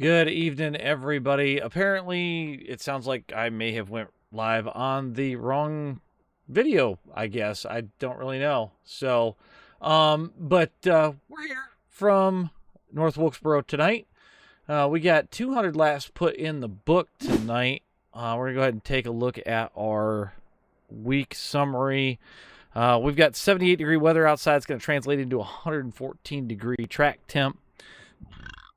Good evening, everybody. Apparently, it sounds like I may have went live on the wrong video, I guess. I don't really know. So, but we're here from North Wilkesboro tonight. We got 200 laps put in the book tonight. We're going to go ahead and take a look at our week summary. We've got 78-degree weather outside. It's going to translate into 114-degree track temp.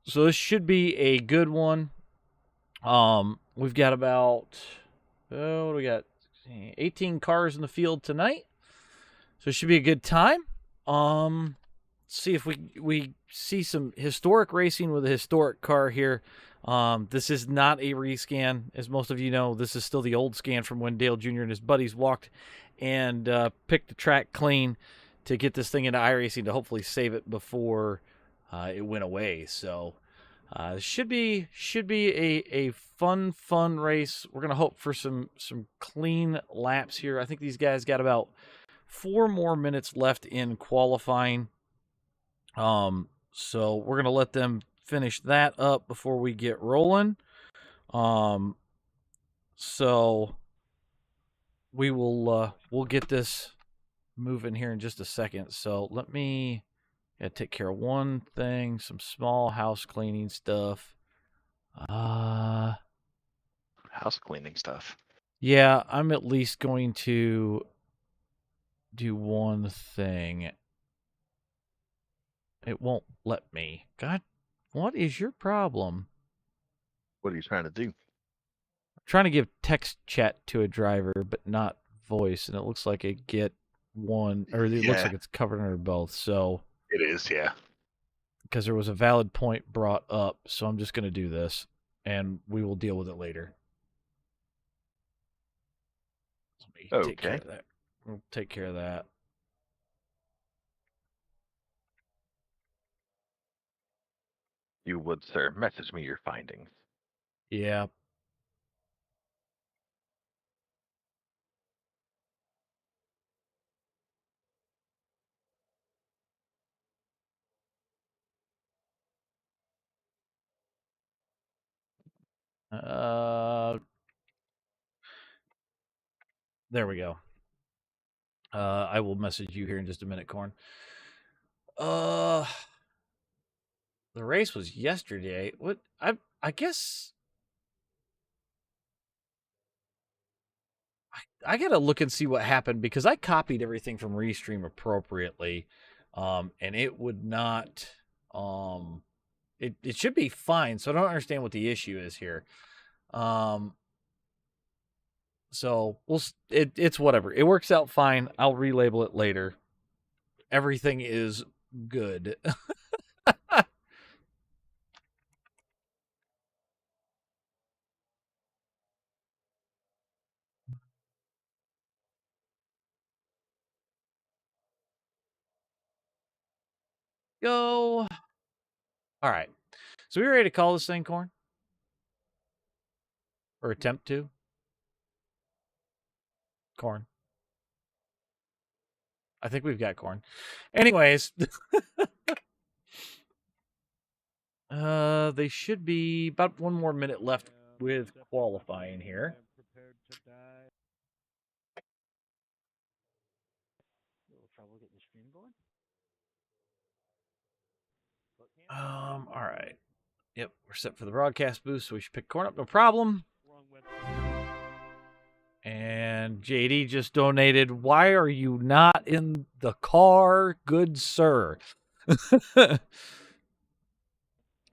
So this should be a good one. We've got about, what do we got? 18 cars in the field tonight. So it should be a good time. See if we see some historic racing with a historic car here. This is not a rescan. As most of you know, this is still the old scan from when Dale Jr. and his buddies walked and picked the track clean to get this thing into iRacing to hopefully save it before it went away. So should be a fun race. We're gonna hope for some clean laps here. I think these guys got about 4 more minutes left in qualifying. So we're gonna let them finish that up before we get rolling. So we will we'll get this moving here in just a second. So let me take care of one thing, some small house cleaning stuff. House cleaning stuff. Yeah, I'm at least going to do one thing. It won't let me. God, what is your problem? What are you trying to do? I'm trying to give text chat to a driver, but not voice, and it looks like it get one, or it looks like it's covered under both. So it is, yeah. Because there was a valid point brought up, so I'm just going to do this, and we will deal with it later. Let me take care of that. We'll take care of that. You would, sir. Message me your findings. Yeah. There we go. I will message you here in just a minute, Corn. The race was yesterday. What? I guess I gotta look and see what happened because I copied everything from Restream appropriately, and it would not. It should be fine. So I don't understand what the issue is here. So it's whatever. It works out fine. I'll relabel it later. Everything is good. Go. All right. So we ready to call this thing, Corn? Or attempt to? Corn. I think we've got Corn. Anyways. They should be about 1 more minute left with qualifying here. All right. Yep, we're set for the broadcast booth, so we should pick Corn up, no problem. And JD just donated. Why are you not in the car, good sir? JD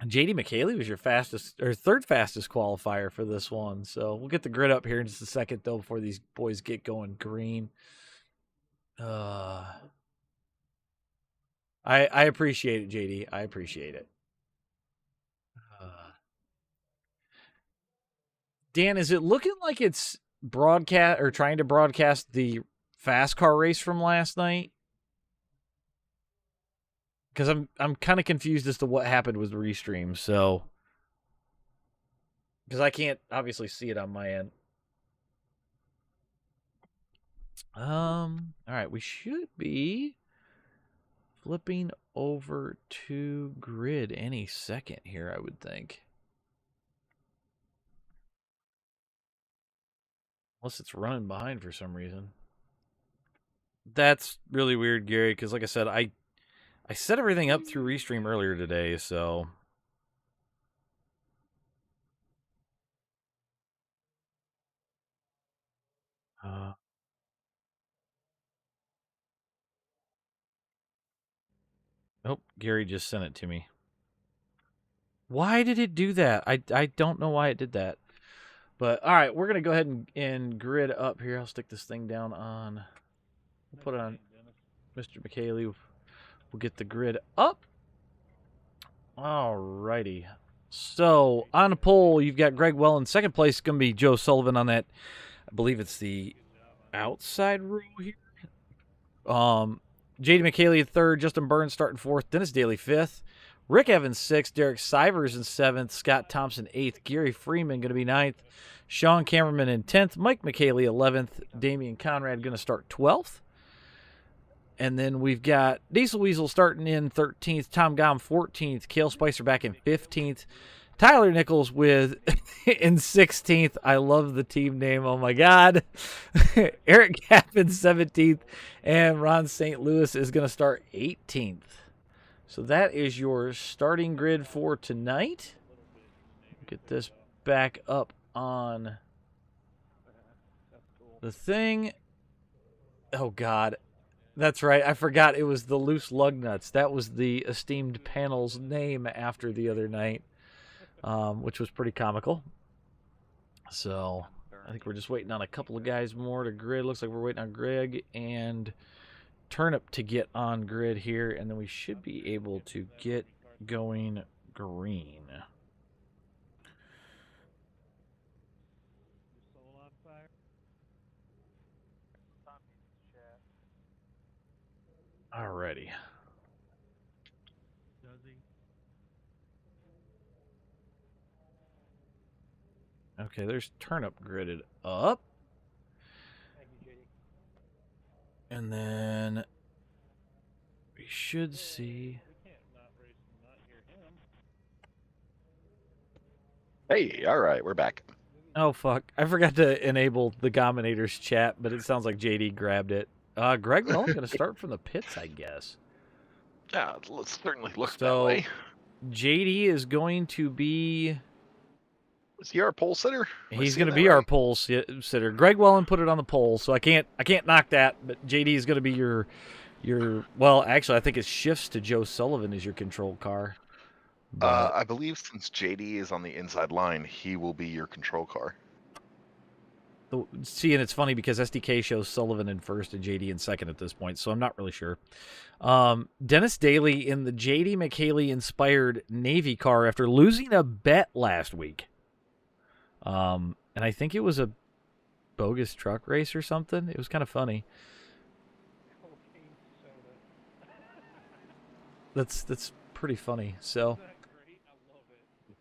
McKaylee was your fastest or third fastest qualifier for this one. So we'll get the grid up here in just a second, though, before these boys get going green. I appreciate it, JD. I appreciate it. Dan, is it looking like it's broadcast or trying to broadcast the fast car race from last night? Because I'm kind of confused as to what happened with the restream. So, because I can't obviously see it on my end. All right, we should be flipping over to grid any second here, I would think. Unless it's running behind for some reason. That's really weird, Gary, because like I said, I set everything up through Restream earlier today, so... Oh, Gary just sent it to me. Why did it do that? I don't know why it did that. But, all right, we're going to go ahead and grid up here. I'll stick this thing down on... We'll put it on Mr. McKaylee. We'll get the grid up. All righty. So, on the poll, you've got Greg Well in second place. It's going to be Joe Sullivan on that. I believe it's the outside row here. J.D. McKaylee third. Justin Burns starting fourth. Dennis Daly fifth. Rick Evans sixth. Derek Sivers in seventh. Scott Thompson eighth. Gary Freeman going to be ninth. Sean Cameraman in 10th. Mike McKaylee 11th. Damian Conrad going to start 12th. And then we've got Diesel Weasel starting in 13th, Tom Gom 14th, Kale Spicer back in 15th, Tyler Nichols with in 16th. I love the team name. Oh my God. Eric Gapp in 17th, and Ron St. Louis is going to start 18th. So that is your starting grid for tonight. Get this back up on the thing. Oh God. That's right. I forgot it was the Loose Lug Nuts. That was the esteemed panel's name after the other night, which was pretty comical. So I think we're just waiting on a couple of guys more to grid. Looks like we're waiting on Greg and Turnip to get on grid here, and then we should be able to get going green. Alrighty. Okay, there's Turnip gridded up. And then we should see. Hey, all right, we're back. Oh, fuck. I forgot to enable the Gominator's chat, but it sounds like JD grabbed it. Greg Well's going to start from the pits, I guess. Yeah, let's certainly look that way. JD is going to be... Is he our pole sitter? He's going to be our pole sitter. Greg Wellen put it on the pole, so I can't knock that. But JD is going to be your. Well, actually, I think it shifts to Joe Sullivan as your control car. I believe since JD is on the inside line, he will be your control car. See, and it's funny because SDK shows Sullivan in first and JD in second at this point, so I'm not really sure. Dennis Daly in the JD McKaylee inspired Navy car after losing a bet last week. And I think it was a bogus truck race or something. It was kind of funny. That's pretty funny. So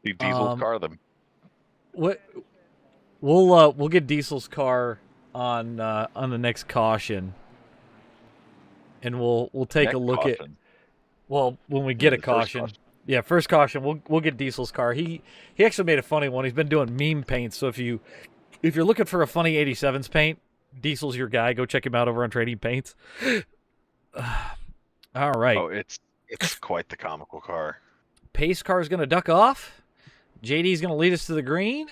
The Diesel's car, them. What? We'll get Diesel's car on the next caution, and we'll take Next a look caution. at. Well, when we get a caution. Yeah, first caution. We'll get Diesel's car. He actually made a funny one. He's been doing meme paints. So if you're looking for a funny 87s paint, Diesel's your guy. Go check him out over on Trading Paints. All right. Oh, it's quite the comical car. Pace car is going to duck off. JD's going to lead us to the green,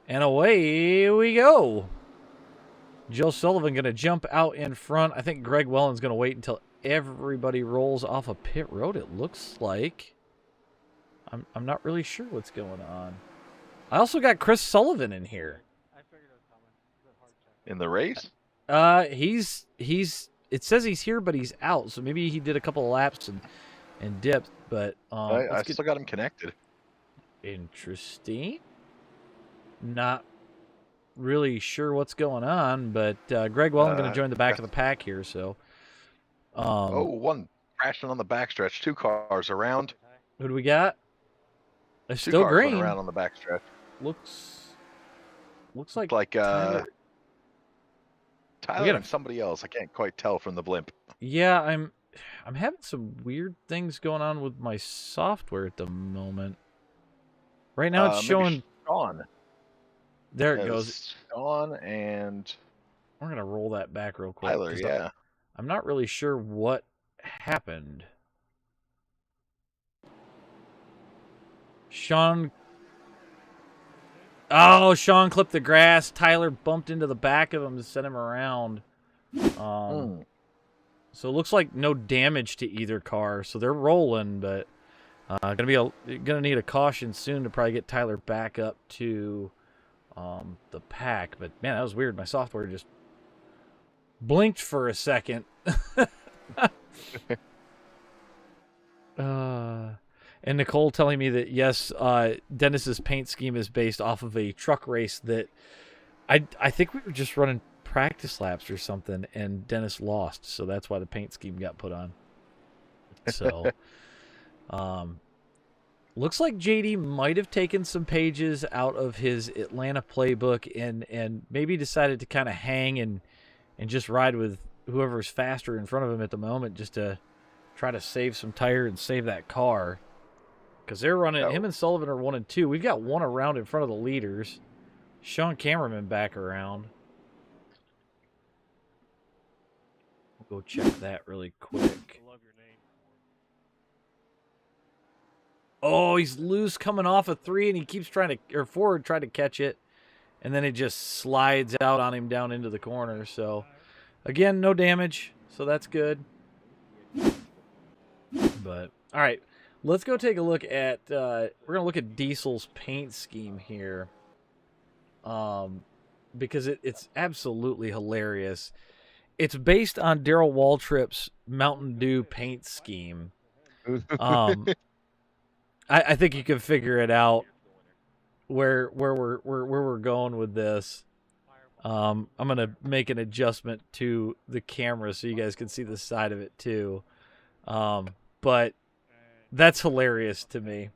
and away we go. Joe Sullivan going to jump out in front. I think Greg Wellen's going to wait until everybody rolls off a pit road. It looks like. I'm not really sure what's going on. I also got Chris Sullivan in here. In the race? He's it says he's here, but he's out. So maybe he did a couple of laps and dipped. But I still got him connected. Interesting. Not really sure what's going on, but Greg Wellen going to join the back of the pack here. So. One crashing on the backstretch. 2 cars around. Who do we got? It's 2 still cars green. went around on the backstretch. Looks like Tyler him. and somebody else. I can't quite tell from the blimp. Yeah, I'm having some weird things going on with my software at the moment. Right now it's showing Sean. There it It goes. was Sean and We're going to roll that back real quick. Tyler, yeah. I'm not really sure what happened. Sean. Oh, Sean clipped the grass. Tyler bumped into the back of him to send him around. So it looks like no damage to either car. So they're rolling, but gonna need a caution soon to probably get Tyler back up to the pack. But man, that was weird. My software just blinked for a second. And Nicole telling me that yes, Dennis's paint scheme is based off of a truck race that I think we were just running practice laps or something, and Dennis lost, so that's why the paint scheme got put on. So, looks like JD might have taken some pages out of his Atlanta playbook and maybe decided to kind of hang and just ride with whoever's faster in front of him at the moment, just to try to save some tire and save that car. Because they're running, him and Sullivan are 1 and 2. We've got one around in front of the leaders. Sean Cameraman back around. We'll go check that really quick. Oh, he's loose coming off a 3, and he keeps trying to, or forward, trying to catch it. And then it just slides out on him down into the corner. So, again, no damage. So that's good. But, all right. Let's go take a look at, we're going to look at Diesel's paint scheme here. Because it's absolutely hilarious. It's based on Darrell Waltrip's Mountain Dew paint scheme. I think you can figure it out where we're going with this. I'm going to make an adjustment to the camera so you guys can see the side of it too. But that's hilarious to me.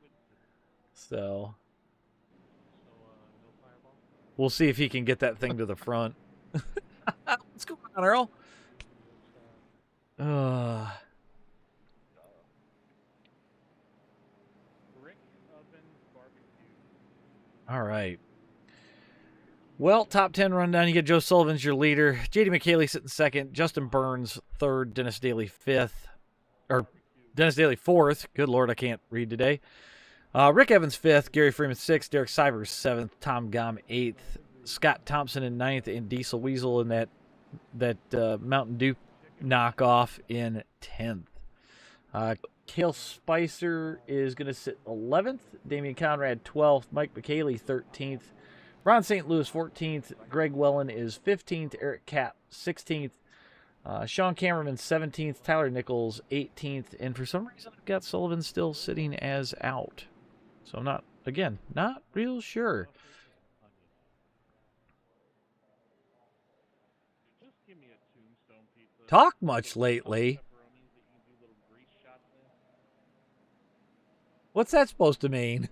So we'll see if he can get that thing to the front. What's going on, Earl? All right. Well, top 10 rundown. You get Joe Sullivan's your leader. J.D. McKaylee sitting second. Justin Burns third. Dennis Daly fifth. Or Dennis Daly fourth. Good Lord, I can't read today. Rick Evans fifth. Gary Freeman sixth. Derek Sivers seventh. Tom Gom eighth. Scott Thompson in ninth. And Diesel Weasel in that Mountain Dew knockoff in 10th. Cale Spicer is going to sit 11th. Damian Conrad 12th. Mike McKaylee 13th. Ron St. Louis 14th. Greg Wellen is 15th. Eric Kapp 16th. Sean Cameraman 17th. Tyler Nichols 18th. And for some reason, I've got Sullivan still sitting as out. So I'm not real sure. Talk much lately. What's that supposed to mean?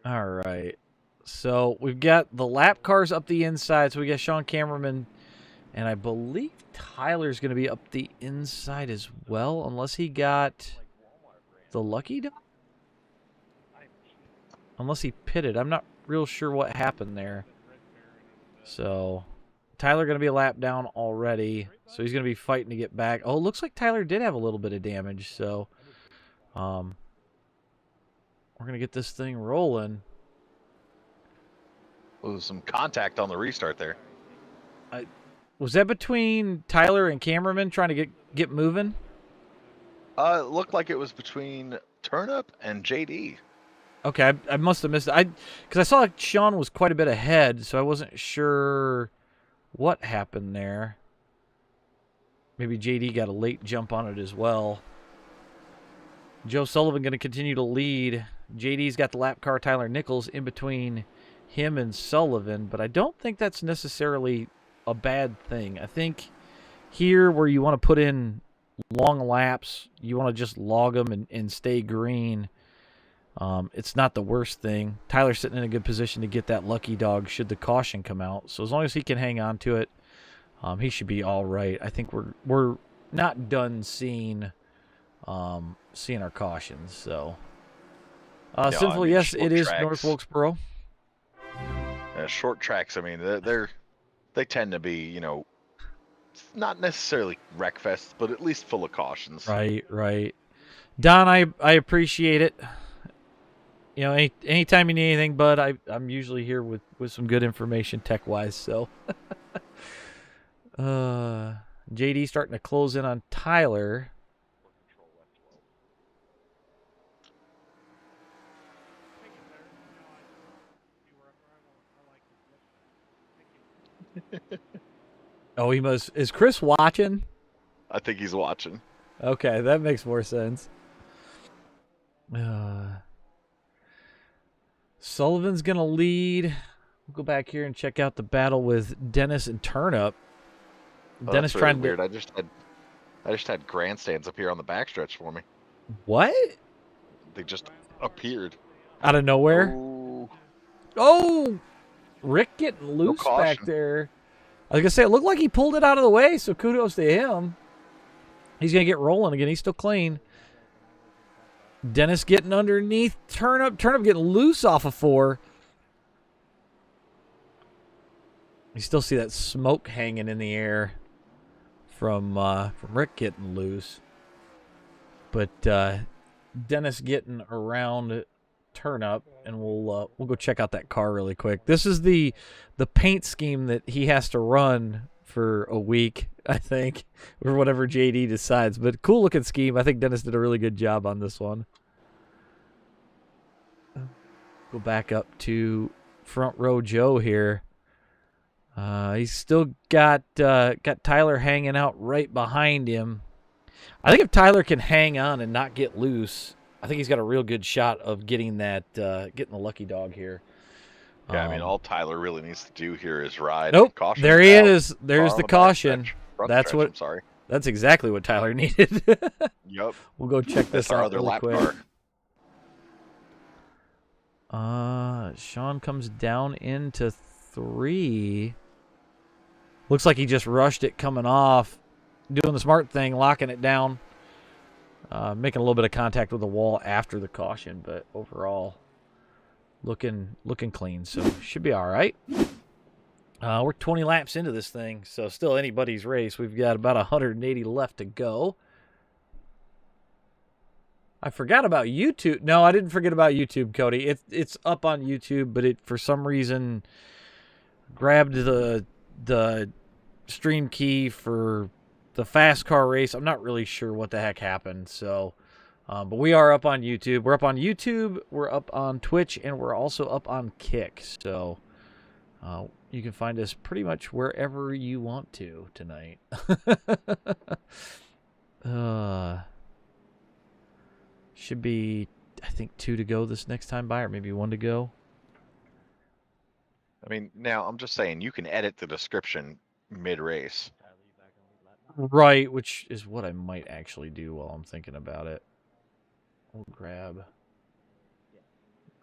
All right. So we've got the lap cars up the inside. So we got Sean Cameraman, and I believe Tyler's going to be up the inside as well, unless he got the lucky dog. Unless he pitted. I'm not real sure what happened there. So Tyler going to be a lap down already. So he's going to be fighting to get back. Oh, it looks like Tyler did have a little bit of damage. So we're going to get this thing rolling. Well, there's some contact on the restart there. Was that between Tyler and Cameraman trying to get moving? It looked like it was between Turnip and JD. Okay, I must have missed it. Because I saw like Sean was quite a bit ahead, so I wasn't sure what happened there. Maybe JD got a late jump on it as well. Joe Sullivan going to continue to lead. JD's got the lap car, Tyler Nichols, in between him and Sullivan, but I don't think that's necessarily a bad thing. I think here where you want to put in long laps, you want to just log them and stay green. It's not the worst thing. Tyler's sitting in a good position to get that lucky dog should the caution come out. So as long as he can hang on to it, he should be all right. I think we're not done seeing seeing our cautions. So, No, Sinful, I mean, yes, short it is tracks. North Wilkesboro. Short tracks. I mean, they tend to be, you know, not necessarily wreck fests, but at least full of cautions. Right, right. Don, I appreciate it. You know, anytime you need anything, bud, I'm usually here with some good information tech wise. So, JD starting to close in on Tyler. Oh, he must. Is Chris watching? I think he's watching. Okay, that makes more sense. Sullivan's gonna lead. We'll go back here and check out the battle with Dennis and Turnip. Oh, Dennis that's really trying weird. to. I just had grandstands appear on the backstretch for me. What? They just appeared Out of nowhere. Oh, Rick getting loose back there. I was gonna say it looked like he pulled it out of the way, so kudos to him. He's gonna get rolling again. He's still clean. Dennis getting underneath. Turnip getting loose off of 4. You still see that smoke hanging in the air from Rick getting loose. But Dennis getting around Turnip, and we'll go check out that car really quick. This is the paint scheme that he has to run for a week, I think, or whatever JD decides. But cool looking scheme. I think Dennis did a really good job on this one. Go back up to front row Joe here. He's still got Tyler hanging out right behind him. I think if Tyler can hang on and not get loose, I think he's got a real good shot of getting that getting the lucky dog here. Yeah, I mean, all Tyler really needs to do here is ride. Nope, Caution there he out. is. There's the caution. That's stretch, what. I'm sorry. That's exactly what Tyler needed. Yep. We'll go check this That's our out other really lap quick. car. Sean comes down into 3. Looks like he just rushed it coming off, doing the smart thing, locking it down, making a little bit of contact with the wall after the caution, but overall looking clean, so should be all right. We're 20 laps into this thing, so still anybody's race. We've got about 180 left to go. I forgot about YouTube. No, I didn't forget about YouTube, Cody. It's up on YouTube, but it for some reason grabbed the stream key for the fast car race. I'm not really sure what the heck happened. So, but we are up on YouTube. We're up on YouTube. We're up on Twitch, and we're also up on Kick. So, you can find us pretty much wherever you want to tonight. Should be, I think, 2 to go this next time by, or maybe 1 to go. I mean, now I'm just saying you can edit the description mid-race. Right, which is what I might actually do while I'm thinking about it. We'll grab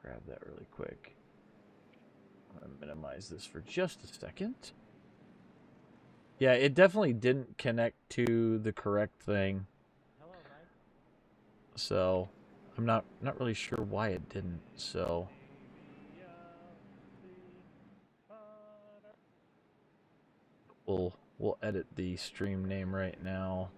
that really quick. I'm going to minimize this for just a second. Yeah, it definitely didn't connect to the correct thing. So, I'm not really sure why it didn't. So, we'll edit the stream name right now.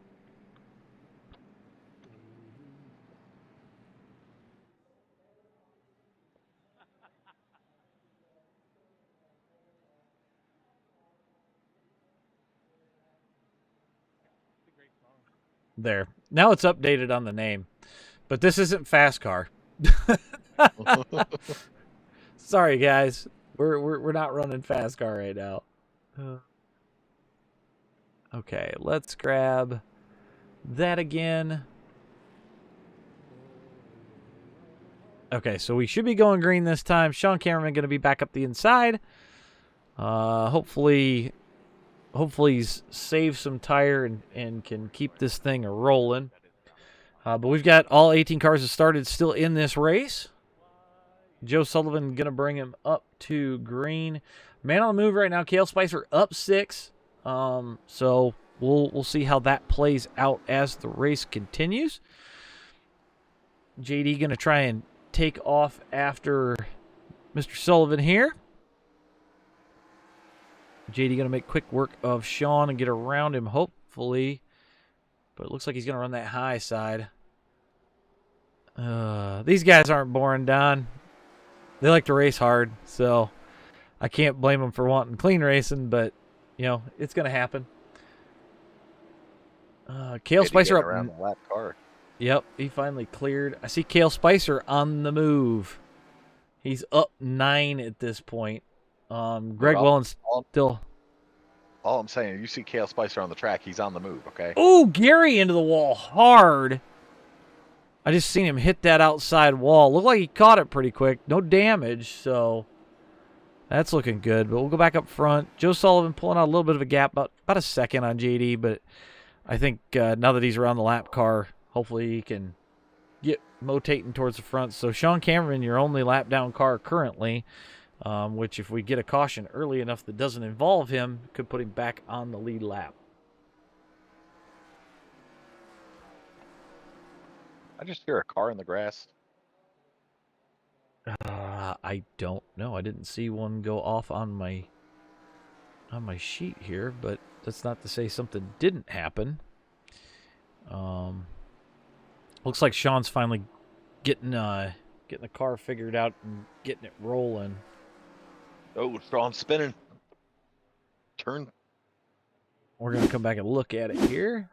There. Now it's updated on the name. But this isn't Fast Car. Sorry, guys. We're not running Fast Car right now. Okay, let's grab that again. Okay, so we should be going green this time. Sean Cameraman going to be back up the inside. Hopefully he's saved some tire and can keep this thing rolling. But we've got all 18 cars that started still in this race. Joe Sullivan going to bring him up to green. Man on the move right now. Kale Spicer up 6. So we'll see how that plays out as the race continues. JD going to try and take off after Mr. Sullivan here. JD going to make quick work of Sean and get around him, hopefully. But it looks like he's going to run that high side. These guys aren't boring, Don. They like to race hard, so I can't blame them for wanting clean racing, but, you know, it's going to happen. Kale Spicer up around the lap car. Yep, he finally cleared. I see Kale Spicer on the move. He's up 9 at this point. Greg Wellens still. All I'm saying, you see Kale Spicer on the track, he's on the move, okay? Oh, Gary into the wall hard. I just seen him hit that outside wall. Looked like he caught it pretty quick. No damage, so that's looking good. But we'll go back up front. Joe Sullivan pulling out a little bit of a gap, about a second on JD, but I think now that he's around the lap car, hopefully he can get rotating towards the front. So Sean Cameron, your only lap down car currently, which if we get a caution early enough that doesn't involve him, could put him back on the lead lap. I just hear a car in the grass. I don't know. I didn't see one go off on my sheet here, but that's not to say something didn't happen. Looks like Sean's finally getting the car figured out and getting it rolling. Oh, Sean's spinning. Turn. We're gonna come back and look at it here.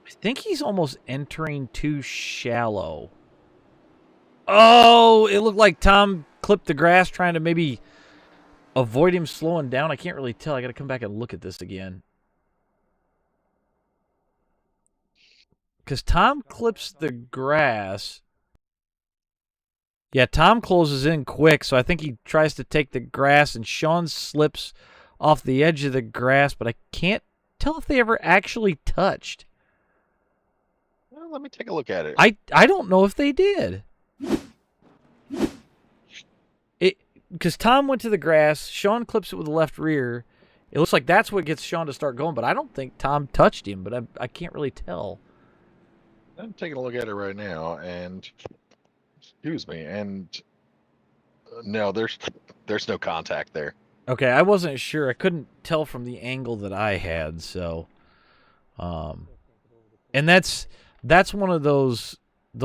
I think he's almost entering too shallow. Oh, it looked like Tom clipped the grass trying to maybe avoid him slowing down. I can't really tell. I got to come back and look at this again. Because Tom clips the grass. Yeah, Tom closes in quick, so I think he tries to take the grass, and Sean slips off the edge of the grass, but I can't tell if they ever actually touched. Well, let me take a look at it. I don't know if they did. Because Tom went to the grass, Sean clips it with the left rear. It looks like that's what gets Sean to start going, but I don't think Tom touched him, but I can't really tell. I'm taking a look at it right now, and excuse me, and no, there's no contact there. Okay, I wasn't sure. I couldn't tell from the angle that I had, so and that's one of those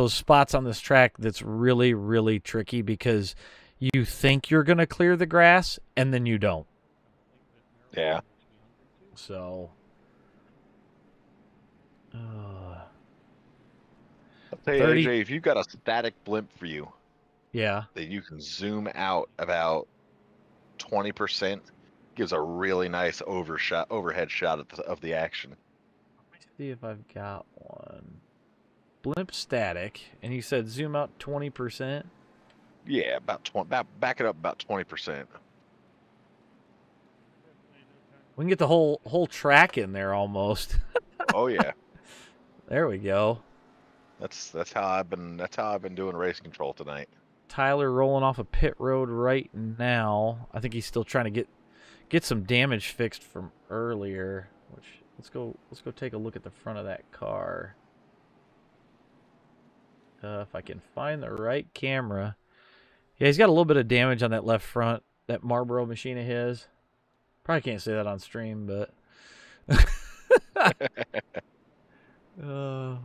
spots on this track that's really, really tricky because you think you're going to clear the grass, and then you don't. Yeah. So, I'll tell you, AJ, if you've got a static blimp for you, yeah, that you can zoom out about 20%, gives a really nice overhead shot of the action. Let me see if I've got one. Blimp static, and you said zoom out 20%? Yeah, back it up about 20%. We can get the whole track in there almost. Oh yeah. There we go. That's how I've been doing race control tonight. Tyler rolling off a pit road right now. I think he's still trying to get some damage fixed from earlier. Which let's go take a look at the front of that car. If I can find the right camera. Yeah, he's got a little bit of damage on that left front, that Marlboro machine of his. Probably can't say that on stream, but all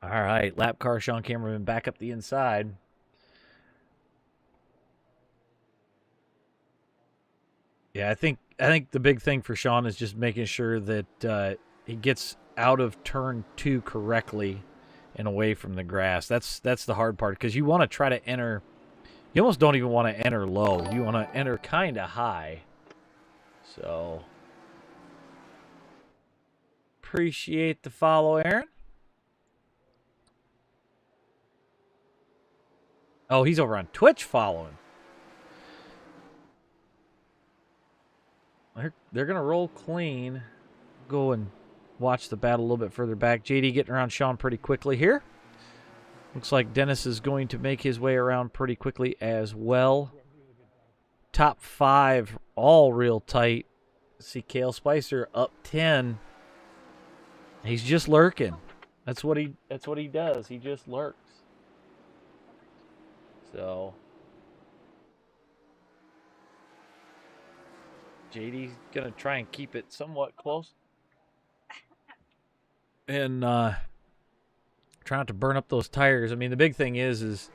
right, lap car Sean Cameron back up the inside. Yeah, I think the big thing for Sean is just making sure that he gets out of turn 2 correctly and away from the grass. That's the hard part because you want to try to enter. You almost don't even want to enter low. You want to enter kind of high. So appreciate the follow, Aaron. Oh, he's over on Twitch following. They're going to roll clean. Go and watch the battle a little bit further back. JD getting around Sean pretty quickly here. Looks like Dennis is going to make his way around pretty quickly as well. Top 5, all real tight. See Kale Spicer up 10. He's just lurking. That's what he does. He just lurks. So JD's gonna try and keep it somewhat close. And try not to burn up those tires. I mean, the big thing is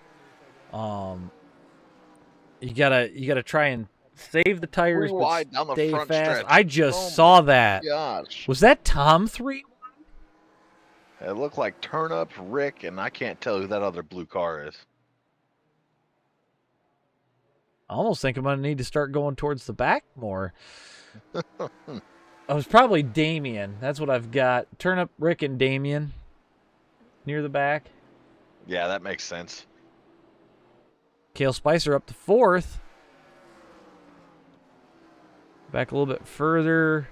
you gotta try and save the tires, but wide down the stay front fast. stretch. I just saw that. Gosh. Was that Tom 3? It looked like Turnip, Rick, and I can't tell who that other blue car is. I almost think I'm gonna need to start going towards the back more. I was probably Damien. That's what I've got. Turnip, Rick, and Damien near the back. Yeah, that makes sense. Kale Spicer up to 4th. Back a little bit further.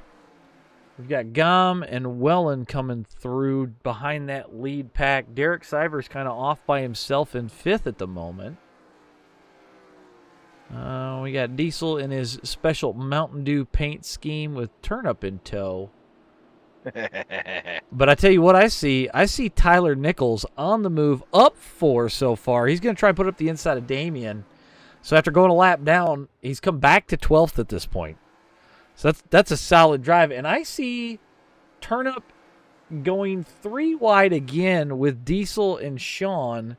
We've got Gom and Wellen coming through behind that lead pack. Derek Sivers kind of off by himself in 5th at the moment. We got Diesel in his special Mountain Dew paint scheme with Turnip in tow. But I tell you what I see Tyler Nichols on the move up 4 so far. He's going to try and put up the inside of Damien. So after going a lap down, he's come back to 12th at this point. So that's a solid drive. And I see Turnip going 3 wide again with Diesel and Sean.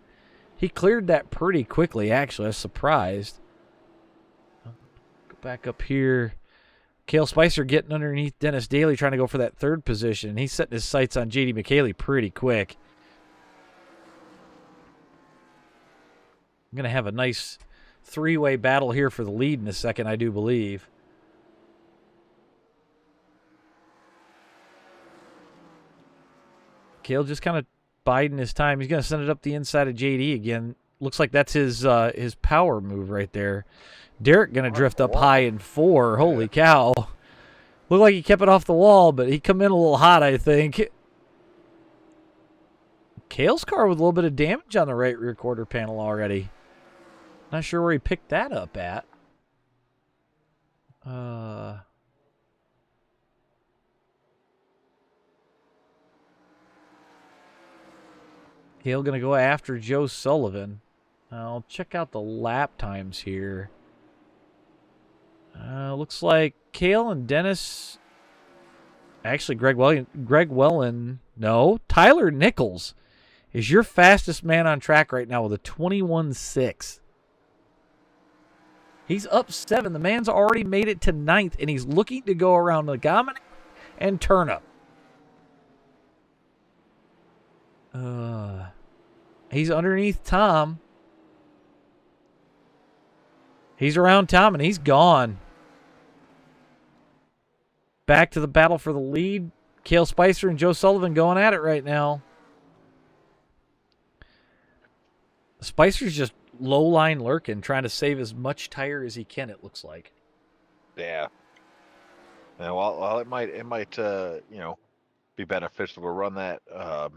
He cleared that pretty quickly, actually. I was surprised. Go back up here. Kale Spicer getting underneath Dennis Daly, trying to go for that 3rd position. He's setting his sights on J.D. McKaylee pretty quick. I'm going to have a nice 3-way battle here for the lead in a second, I do believe. Kale just kind of biding his time. He's going to send it up the inside of JD again. Looks like that's his power move right there. Derek going to drift up high in 4. Holy cow. Looked like he kept it off the wall, but he come in a little hot, I think. Kale's car with a little bit of damage on the right rear quarter panel already. Not sure where he picked that up at. Kale going to go after Joe Sullivan. I'll check out the lap times here. Looks like Kale and Dennis... Actually, Greg Wellen... No, Tyler Nichols is your fastest man on track right now with a 21.6. He's up 7. The man's already made it to 9th, and he's looking to go around the Gominic and Turnip. He's underneath Tom. He's around Tom, and he's gone. Back to the battle for the lead. Kale Spicer and Joe Sullivan going at it right now. Spicer's just low line lurking, trying to save as much tire as he can, it looks like. Yeah. Now, while it might be beneficial to run that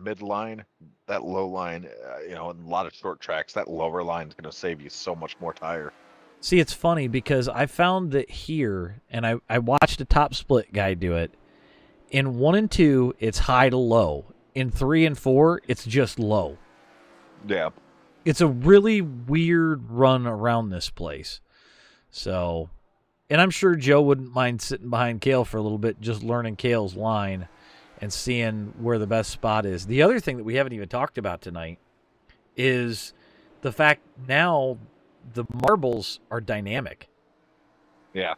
mid line, that low line, in a lot of short tracks, that lower line is going to save you so much more tire. See, it's funny because I found that here, and I watched a top split guy do it. In 1 and 2, it's high to low. In 3 and 4, it's just low. Yeah. It's a really weird run around this place. So, and I'm sure Joe wouldn't mind sitting behind Kale for a little bit, just learning Kale's line and seeing where the best spot is. The other thing that we haven't even talked about tonight is the fact now the marbles are dynamic. Yeah.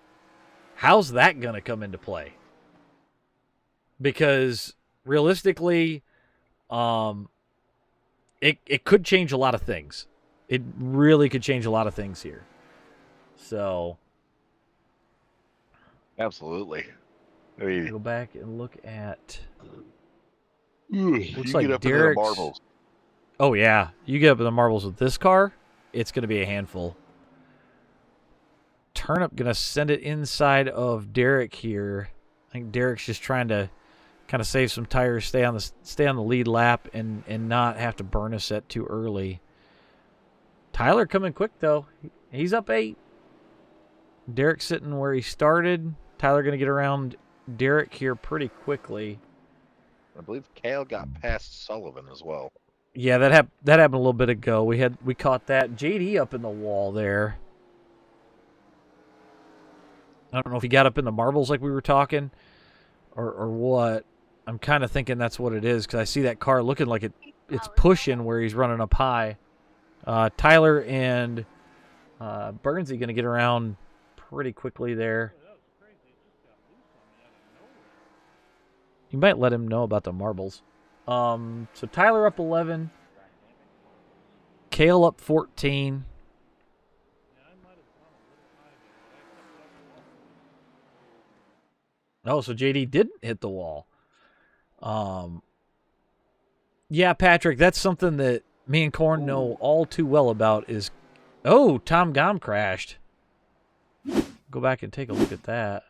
How's that going to come into play? Because realistically, it could change a lot of things. It really could change a lot of things here. So, absolutely. Go back and look at. Looks like Derek's marbles. Oh yeah, you get up in the marbles with this car, it's going to be a handful. Turnip going to send it inside of Derek here. I think Derek's just trying to kind of save some tires, stay on the lead lap, and not have to burn a set too early. Tyler coming quick though. He's up 8. Derek sitting where he started. Tyler going to get around Derek here pretty quickly. I believe Kale got past Sullivan as well. Yeah, that happened a little bit ago. We caught that. JD up in the wall there. I don't know if he got up in the marbles like we were talking, or what. I'm kind of thinking that's what it is because I see that car looking like it's pushing where he's running up high. Tyler and Burnsy going to get around pretty quickly there. You might let him know about the marbles. So Tyler up 11. Kale up 14. Oh, so JD didn't hit the wall. Yeah, Patrick, that's something that me and Corn know all too well about is, oh, Tom Gom crashed. Go back and take a look at that.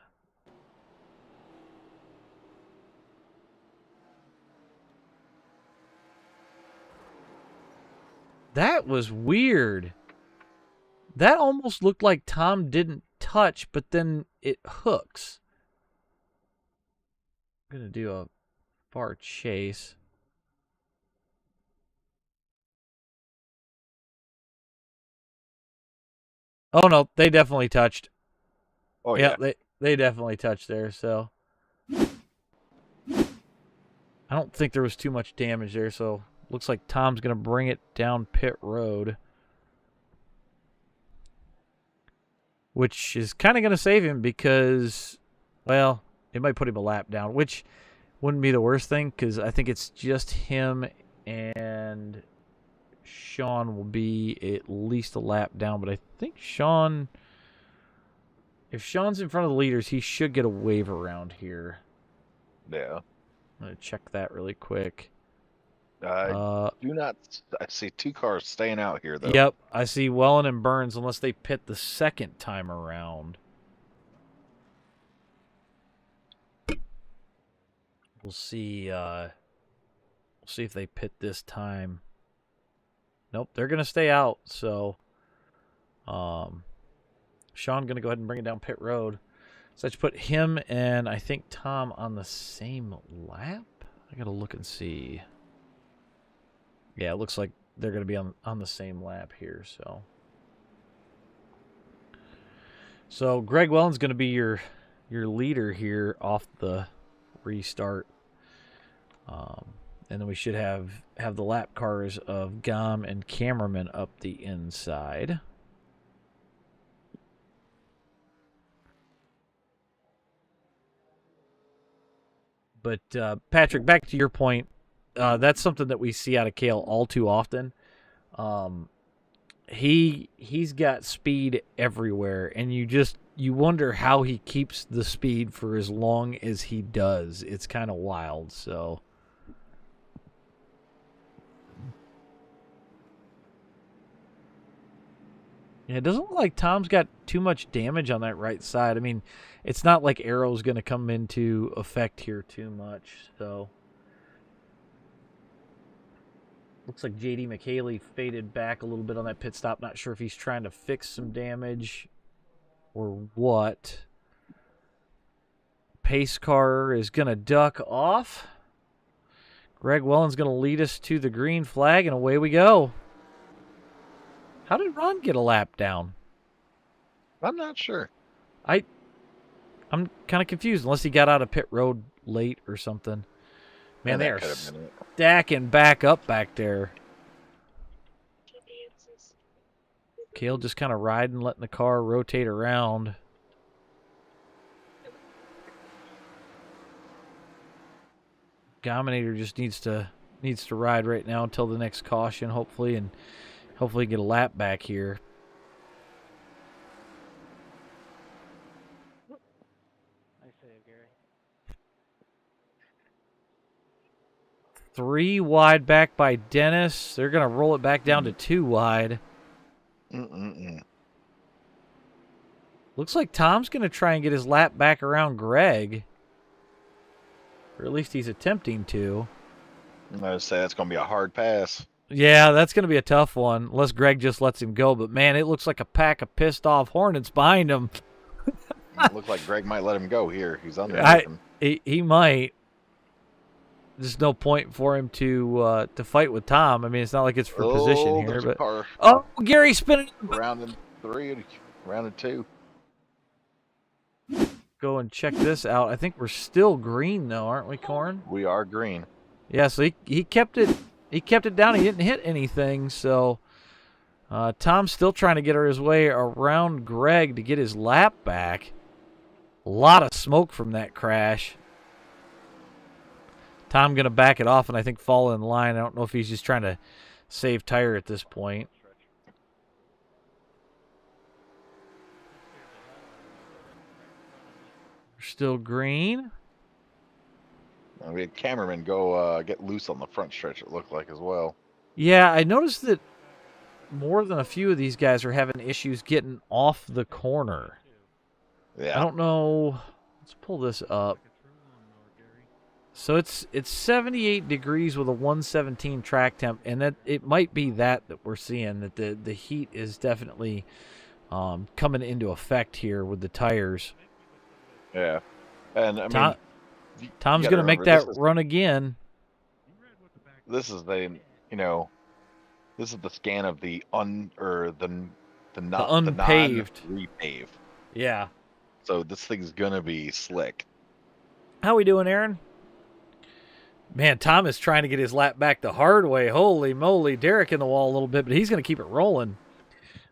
That was weird. That almost looked like Tom didn't touch, but then it hooks. I'm going to do a far chase. Oh, no, they definitely touched. Oh, yeah. They definitely touched there, so. I don't think there was too much damage there, so looks like Tom's going to bring it down pit road. Which is kind of going to save him because, well, it might put him a lap down, which wouldn't be the worst thing because I think it's just him and Sean will be at least a lap down. But I think Sean, if Sean's in front of the leaders, he should get a wave around here. Yeah. I'm going to check that really quick. I see two cars staying out here, though. Yep, I see Wellen and Burns unless they pit the second time around. We'll see if they pit this time. Nope, they're going to stay out, so Sean going to go ahead and bring it down pit road. So let's put him and I think Tom on the same lap. I got to look and see. Yeah, it looks like they're going to be on the same lap here, so. So Greg Wellen's going to be your leader here off the restart. And then we should have the lap cars of Gom and Cameraman up the inside. But Patrick, back to your point, that's something that we see out of Kale all too often. He's got speed everywhere, and you wonder how he keeps the speed for as long as he does. It's kind of wild. So. Yeah, it doesn't look like Tom's got too much damage on that right side. I mean, it's not like Arrow's going to come into effect here too much. So, looks like J.D. McHaley faded back a little bit on that pit stop. Not sure if he's trying to fix some damage or what. Pace car is going to duck off. Greg Wellen's going to lead us to the green flag, and away we go. How did Ron get a lap down? I'm not sure. I'm kind of confused, unless he got out of pit road late or something. Man, they are stacking back up back there. Kale just kind of riding, letting the car rotate around. Dominator just needs to ride right now until the next caution, hopefully, and hopefully get a lap back here. I say, Gary. 3 wide back by Dennis. They're going to roll it back down to 2 wide. Looks like Tom's going to try and get his lap back around Greg. Or at least he's attempting to. I would say that's going to be a hard pass. Yeah, that's going to be a tough one, unless Greg just lets him go. But, man, it looks like a pack of pissed-off Hornets behind him. It looks like Greg might let him go here. He's underneath him. He might. There's no point for him to fight with Tom. I mean, it's not like it's for position here. But car. Oh, Gary spinning. Round in 3, round in 2. Go and check this out. I think we're still green though, aren't we, Corn? We are green. Yeah, so he kept it. He kept it down. He didn't hit anything. So Tom's still trying to get his way around Greg to get his lap back. A lot of smoke from that crash. Tom going to back it off and I think fall in line. I don't know if he's just trying to save tire at this point. We're still green. We had cameramen go get loose on the front stretch, it looked like, as well. Yeah, I noticed that more than a few of these guys are having issues getting off the corner. Yeah. I don't know. Let's pull this up. So it's 78 degrees with a 117 track temp, and that it might be that we're seeing, that the heat is definitely coming into effect here with the tires. Yeah. And I mean, Tom's going to make that run again. This is the, this is the scan of the unpaved. Non-repave. Yeah. So this thing's going to be slick. How we doing, Aaron? Man, Tom is trying to get his lap back the hard way. Holy moly. Derek in the wall a little bit, but he's going to keep it rolling.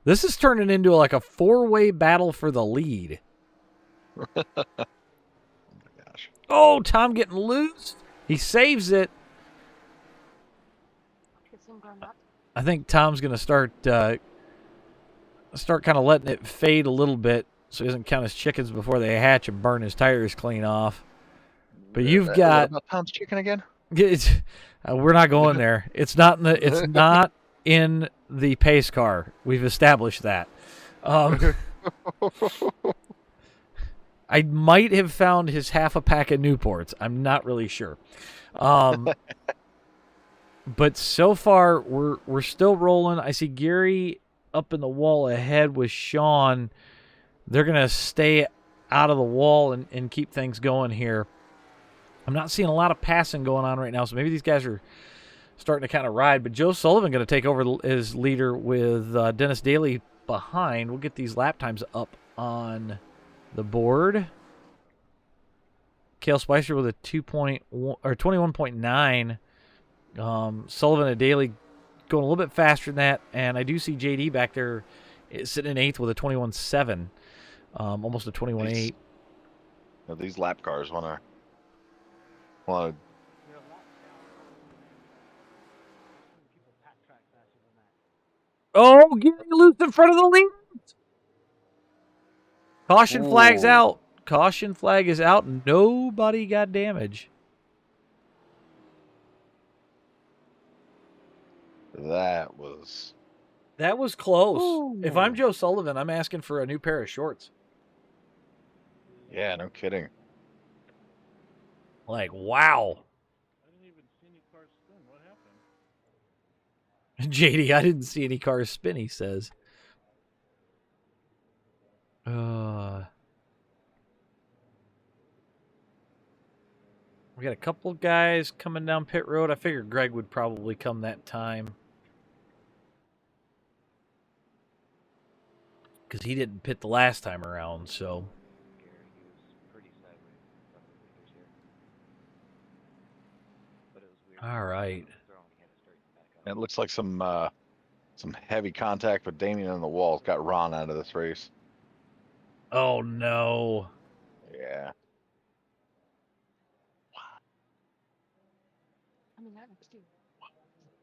This is turning into like a 4-way battle for the lead. Oh my gosh. Oh, Tom getting loose. He saves it. I think Tom's going to start kind of letting it fade a little bit so he doesn't count his chickens before they hatch and burn his tires clean off. But you've got about Tom's chicken again. We're not going there. It's not in the. It's not in the pace car. We've established that. I might have found his half a pack of Newports. I'm not really sure. But so far we're still rolling. I see Gary up in the wall ahead with Sean. They're gonna stay out of the wall and keep things going here. I'm not seeing a lot of passing going on right now, so maybe these guys are starting to kind of ride. But Joe Sullivan going to take over as leader with Dennis Daly behind. We'll get these lap times up on the board. Cale Spicer with a 21.9. Sullivan and Daly going a little bit faster than that, and I do see JD back there sitting in 8th with a 21.7, almost a 21.8. These lap cars want to. Oh, getting loose in front of the lead. Caution flag's out. Caution flag is out. Nobody got damage. That was close. Ooh. If I'm Joe Sullivan, I'm asking for a new pair of shorts. Yeah, no kidding. Like, wow. I didn't even see any cars spin. What happened? JD, I didn't see any cars spin, he says. We got a couple guys coming down pit road. I figured Greg would probably come that time, because he didn't pit the last time around, so. All right. It looks like some heavy contact with Damien on the walls got Ron out of this race. Oh no. Yeah.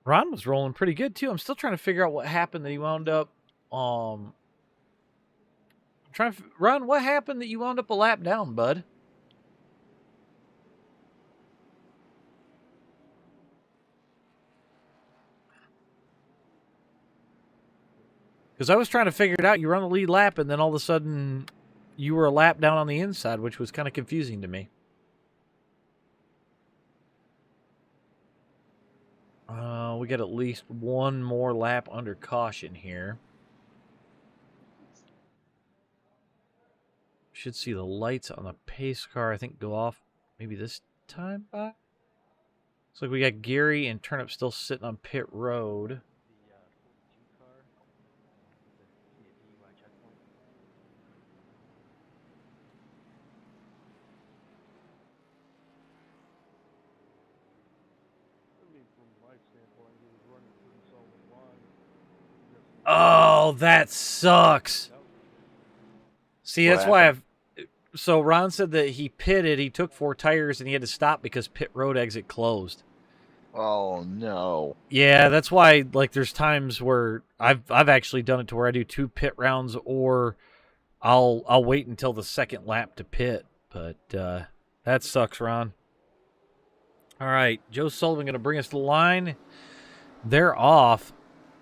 Ron was rolling pretty good too. I'm still trying to figure out what happened that he wound up Ron, what happened that you wound up a lap down, bud? Because I was trying to figure it out. You run the lead lap, and then all of a sudden, you were a lap down on the inside, which was kind of confusing to me. We got at least one more lap under caution here. Should see the lights on the pace car, I think, go off maybe this time. Looks like we got Gary and Turnip still sitting on pit road. Oh, that sucks. See, that's why I've... So Ron said that he pitted, he took 4 tires, and he had to stop because pit road exit closed. Oh, no. Yeah, that's why, like, there's times where I've actually done it to where I do 2 pit rounds, or I'll wait until the second lap to pit. But that sucks, Ron. All right, Joe Sullivan going to bring us to the line. They're off.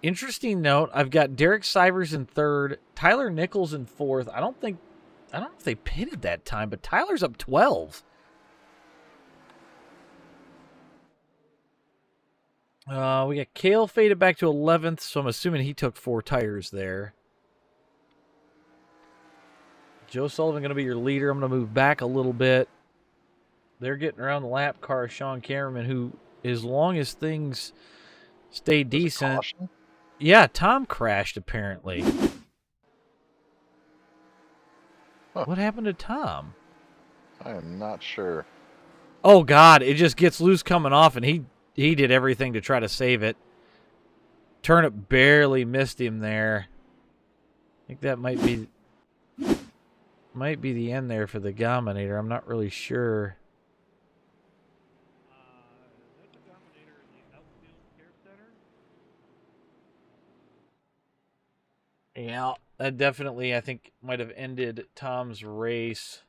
Interesting note, I've got Derek Sivers in 3rd, Tyler Nichols in 4th. I don't know if they pitted that time, but Tyler's up 12. We got Kale faded back to 11th, so I'm assuming he took 4 tires there. Joe Sullivan going to be your leader. I'm going to move back a little bit. They're getting around the lap car, Sean Cameron, who, as long as things stay decent... Yeah, Tom crashed, apparently. Huh. What happened to Tom? I am not sure. Oh, God, it just gets loose coming off, and he did everything to try to save it. Turnip barely missed him there. I think that might be the end there for the Gominator. I'm not really sure. Yeah, that definitely, I think, might have ended Tom's race.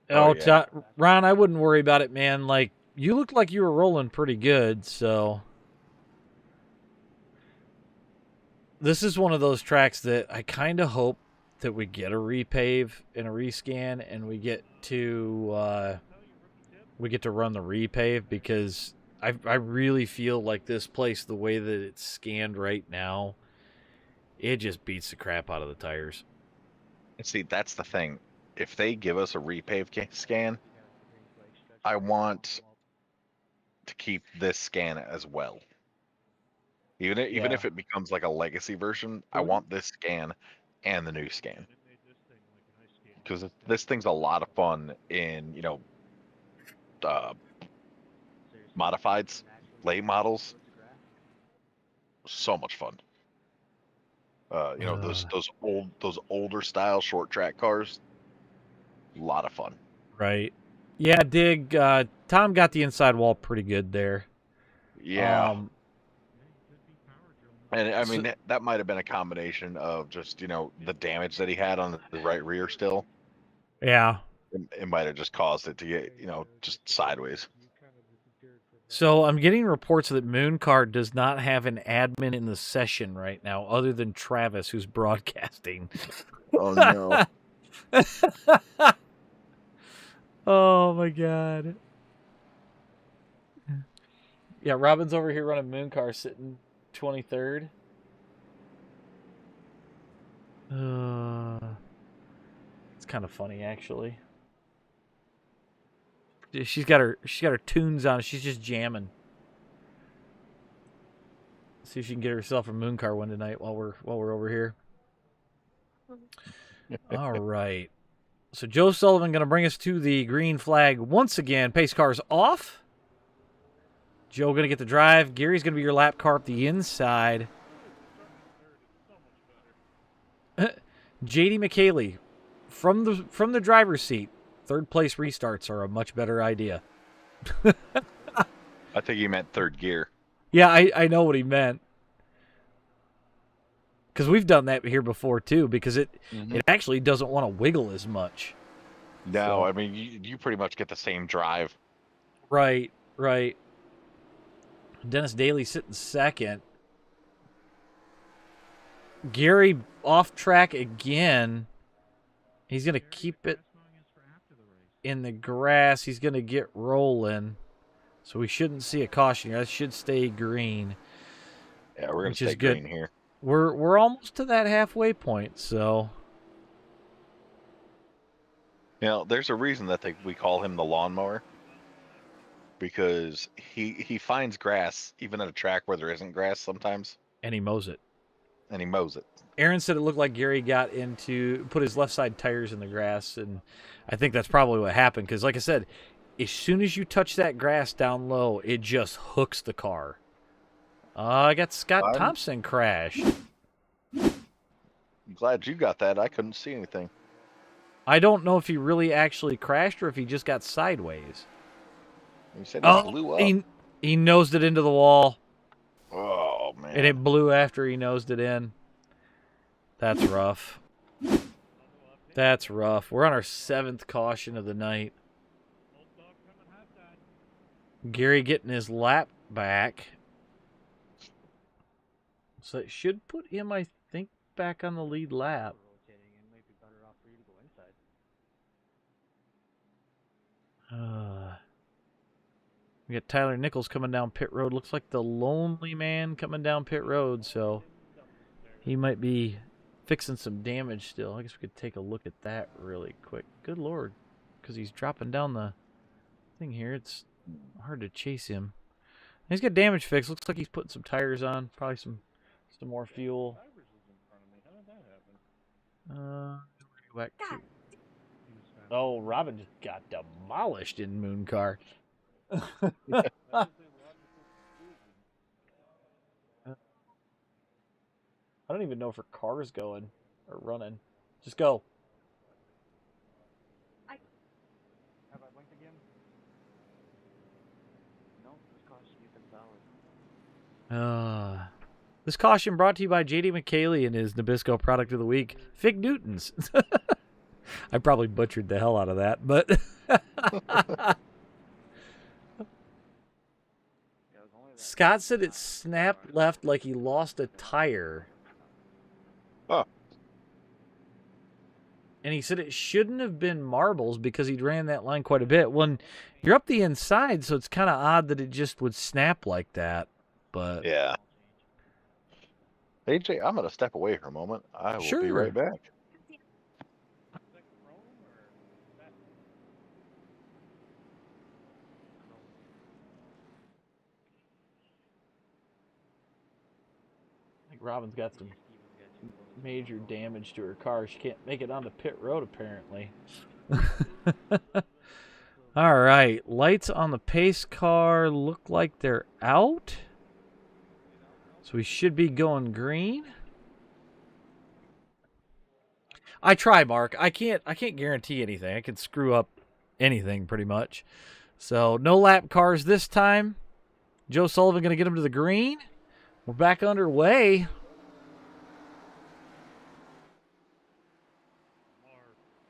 Oh, yeah. Ron, I wouldn't worry about it, man. Like, you looked like you were rolling pretty good, so... This is one of those tracks that I kind of hope that we get a repave and a rescan, and we get to run the repave, because I really feel like this place, the way that it's scanned right now, it just beats the crap out of the tires. And see, that's the thing. If they give us a repave scan, I want to keep this scan as well. Even if it becomes like a legacy version, I want this scan and the new scan. Because this thing's a lot of fun in, modifieds, late models. So much fun. Those older style short track cars. A lot of fun. Right. Yeah, Dig. Tom got the inside wall pretty good there. Yeah. And I mean, that might have been a combination of just, the damage that he had on the right rear still. Yeah. It might have just caused it to get, just sideways. So I'm getting reports that Mooncard does not have an admin in the session right now, other than Travis, who's broadcasting. Oh, no. Oh, my God. Yeah, Robin's over here running Mooncar, sitting 23rd. It's kind of funny, actually. She's got her tunes on. She's just jamming. See if she can get herself a Mooncar one tonight while we're over here. All right. So Joe Sullivan going to bring us to the green flag once again. Pace car's off. Joe going to get the drive. Gary's going to be your lap car up the inside. JD McKaylee from the driver's seat. 3rd place restarts are a much better idea. I think he meant 3rd gear. Yeah, I know what he meant. Because we've done that here before, too, because it actually doesn't want to wiggle as much. No, so. I mean, you pretty much get the same drive. Right. Dennis Daly sitting 2nd. Gary off track again. He's going to keep it in the grass. He's going to get rolling. So we shouldn't see a caution here. That should stay green. Yeah, we're going to stay green here. we're almost to that halfway point, so You know, there's a reason that we call him the lawnmower, because he finds grass even at a track where there isn't grass sometimes, and he mows it. and he mows it. Aaron said it looked like Gary put his left side tires in the grass, and I think that's probably what happened. Because, like I said, as soon as you touch that grass down low, it just hooks the car. I got Scott Thompson crashed. I'm glad you got that. I couldn't see anything. I don't know if he really actually crashed or if he just got sideways. You said it blew up. He nosed it into the wall. Oh, man. And it blew after he nosed it in. That's rough. That's rough. We're on our 7th caution of the night. Gary getting his lap back. So it should put him, I think, back on the lead lap. We got Tyler Nichols coming down pit road. Looks like the lonely man coming down pit road, so he might be fixing some damage still. I guess we could take a look at that really quick. Good Lord, because he's dropping down the thing here. It's hard to chase him. He's got damage fixed. Looks like he's putting some tires on. Probably some more fuel. Go back to... Oh, Robin just got demolished in Moon Car. I don't even know if her car's going or running. Just go. Have I blinked again? No, this caution you've been valid. This caution brought to you by JD McKaylee and his Nabisco product of the week, Fig Newtons. I probably butchered the hell out of that, but Scott said it snapped left like he lost a tire. Oh. And he said it shouldn't have been marbles because he'd ran that line quite a bit. When you're up the inside, so it's kind of odd that it just would snap like that. But yeah. AJ, I'm going to step away for a moment. I will be right back. Robin's got some major damage to her car. She can't make it onto pit road, apparently. All right. Lights on the pace car look like they're out. So we should be going green. I try, Mark. I can't guarantee anything. I can screw up anything pretty much. So no lap cars this time. Joe Sullivan going to get him to the green. We're back underway.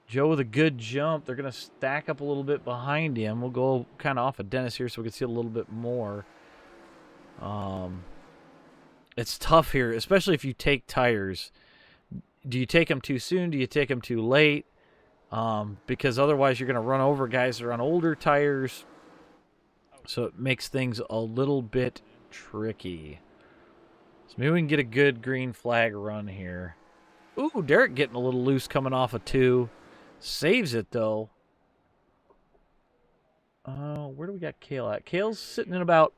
Joe with a good jump. They're going to stack up a little bit behind him. We'll go kind of off of Dennis here so we can see a little bit more. It's tough here, especially if you take tires. Do you take them too soon? Do you take them too late? Because otherwise you're going to run over guys that are on older tires. So it makes things a little bit tricky. So maybe we can get a good green flag run here. Ooh, Derek getting a little loose coming off of 2. Saves it, though. Where do we got Kale at? Kale's sitting in about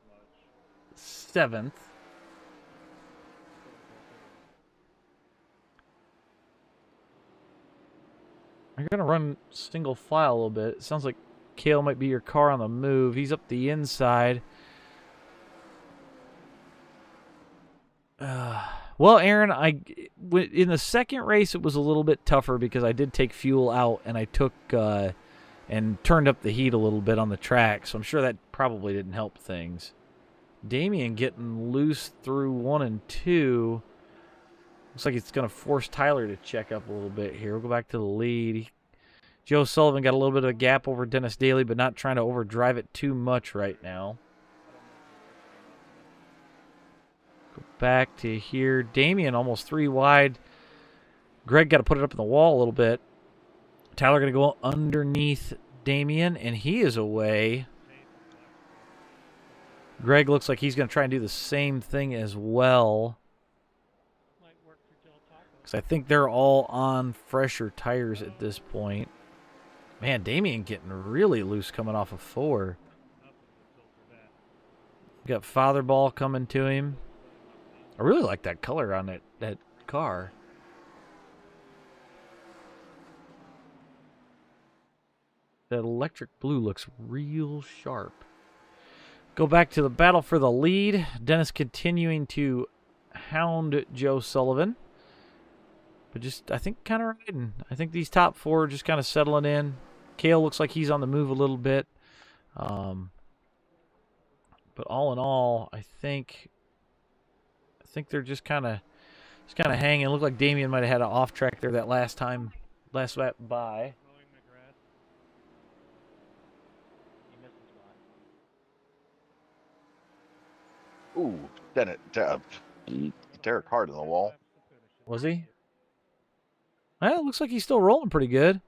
7th. I'm going to run single file a little bit. It sounds like Kale might be your car on the move. He's up the inside. Well, Aaron, in the second race, it was a little bit tougher because I did take fuel out and I took and turned up the heat a little bit on the track. So I'm sure that probably didn't help things. Damian getting loose through 1 and 2. Looks like it's going to force Tyler to check up a little bit here. We'll go back to the lead. Joe Sullivan got a little bit of a gap over Dennis Daly, but not trying to overdrive it too much right now. Go back to here. Damian almost 3 wide. Greg got to put it up in the wall a little bit. Tyler going to go underneath Damian, and he is away. Greg looks like he's going to try and do the same thing as well. Because I think they're all on fresher tires at this point. Man, Damien getting really loose coming off of 4. Got Father Ball coming to him. I really like that color on that car. That electric blue looks real sharp. Go back to the battle for the lead. Dennis continuing to hound Joe Sullivan. But just, I think, kind of riding. I think these top 4 are just kind of settling in. Cale looks like he's on the move a little bit. But all in all, I think they're just kind of hanging. It looked like Damien might have had an off track there that last lap by. Ooh, Derek hard in the wall. Was he? Well, it looks like he's still rolling pretty good.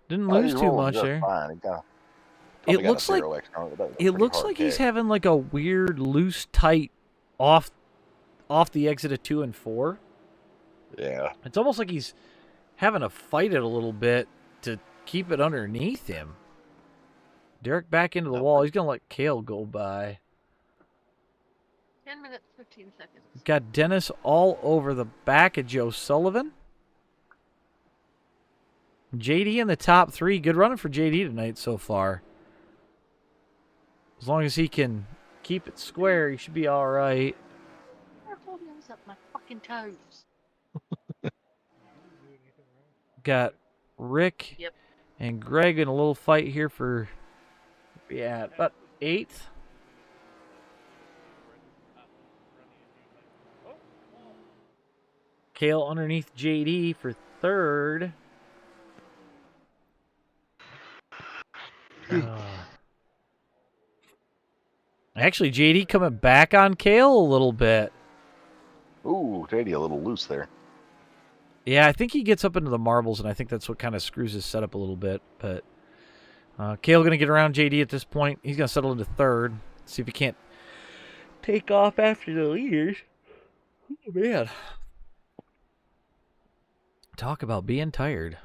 Didn't lose too much there. It looks like he's having like a weird loose tight off the exit of 2 and 4. Yeah. It's almost like he's having to fight it a little bit to keep it underneath him. Derek back into the wall. He's going to let Cale go by. 10 minutes, 15 seconds. Got Dennis all over the back of Joe Sullivan. JD in the top 3. Good running for JD tonight so far. As long as he can keep it square, he should be all right. Up my fucking toes. Got Rick and Greg in a little fight here for, about 8th. Cale underneath JD for 3rd. Actually, JD coming back on Cale a little bit. Ooh, JD a little loose there. Yeah, I think he gets up into the marbles, and I think that's what kind of screws his setup a little bit. But Cale going to get around JD at this point. He's going to settle into 3rd. See if he can't take off after the leaders. Oh, man. Talk about being tired.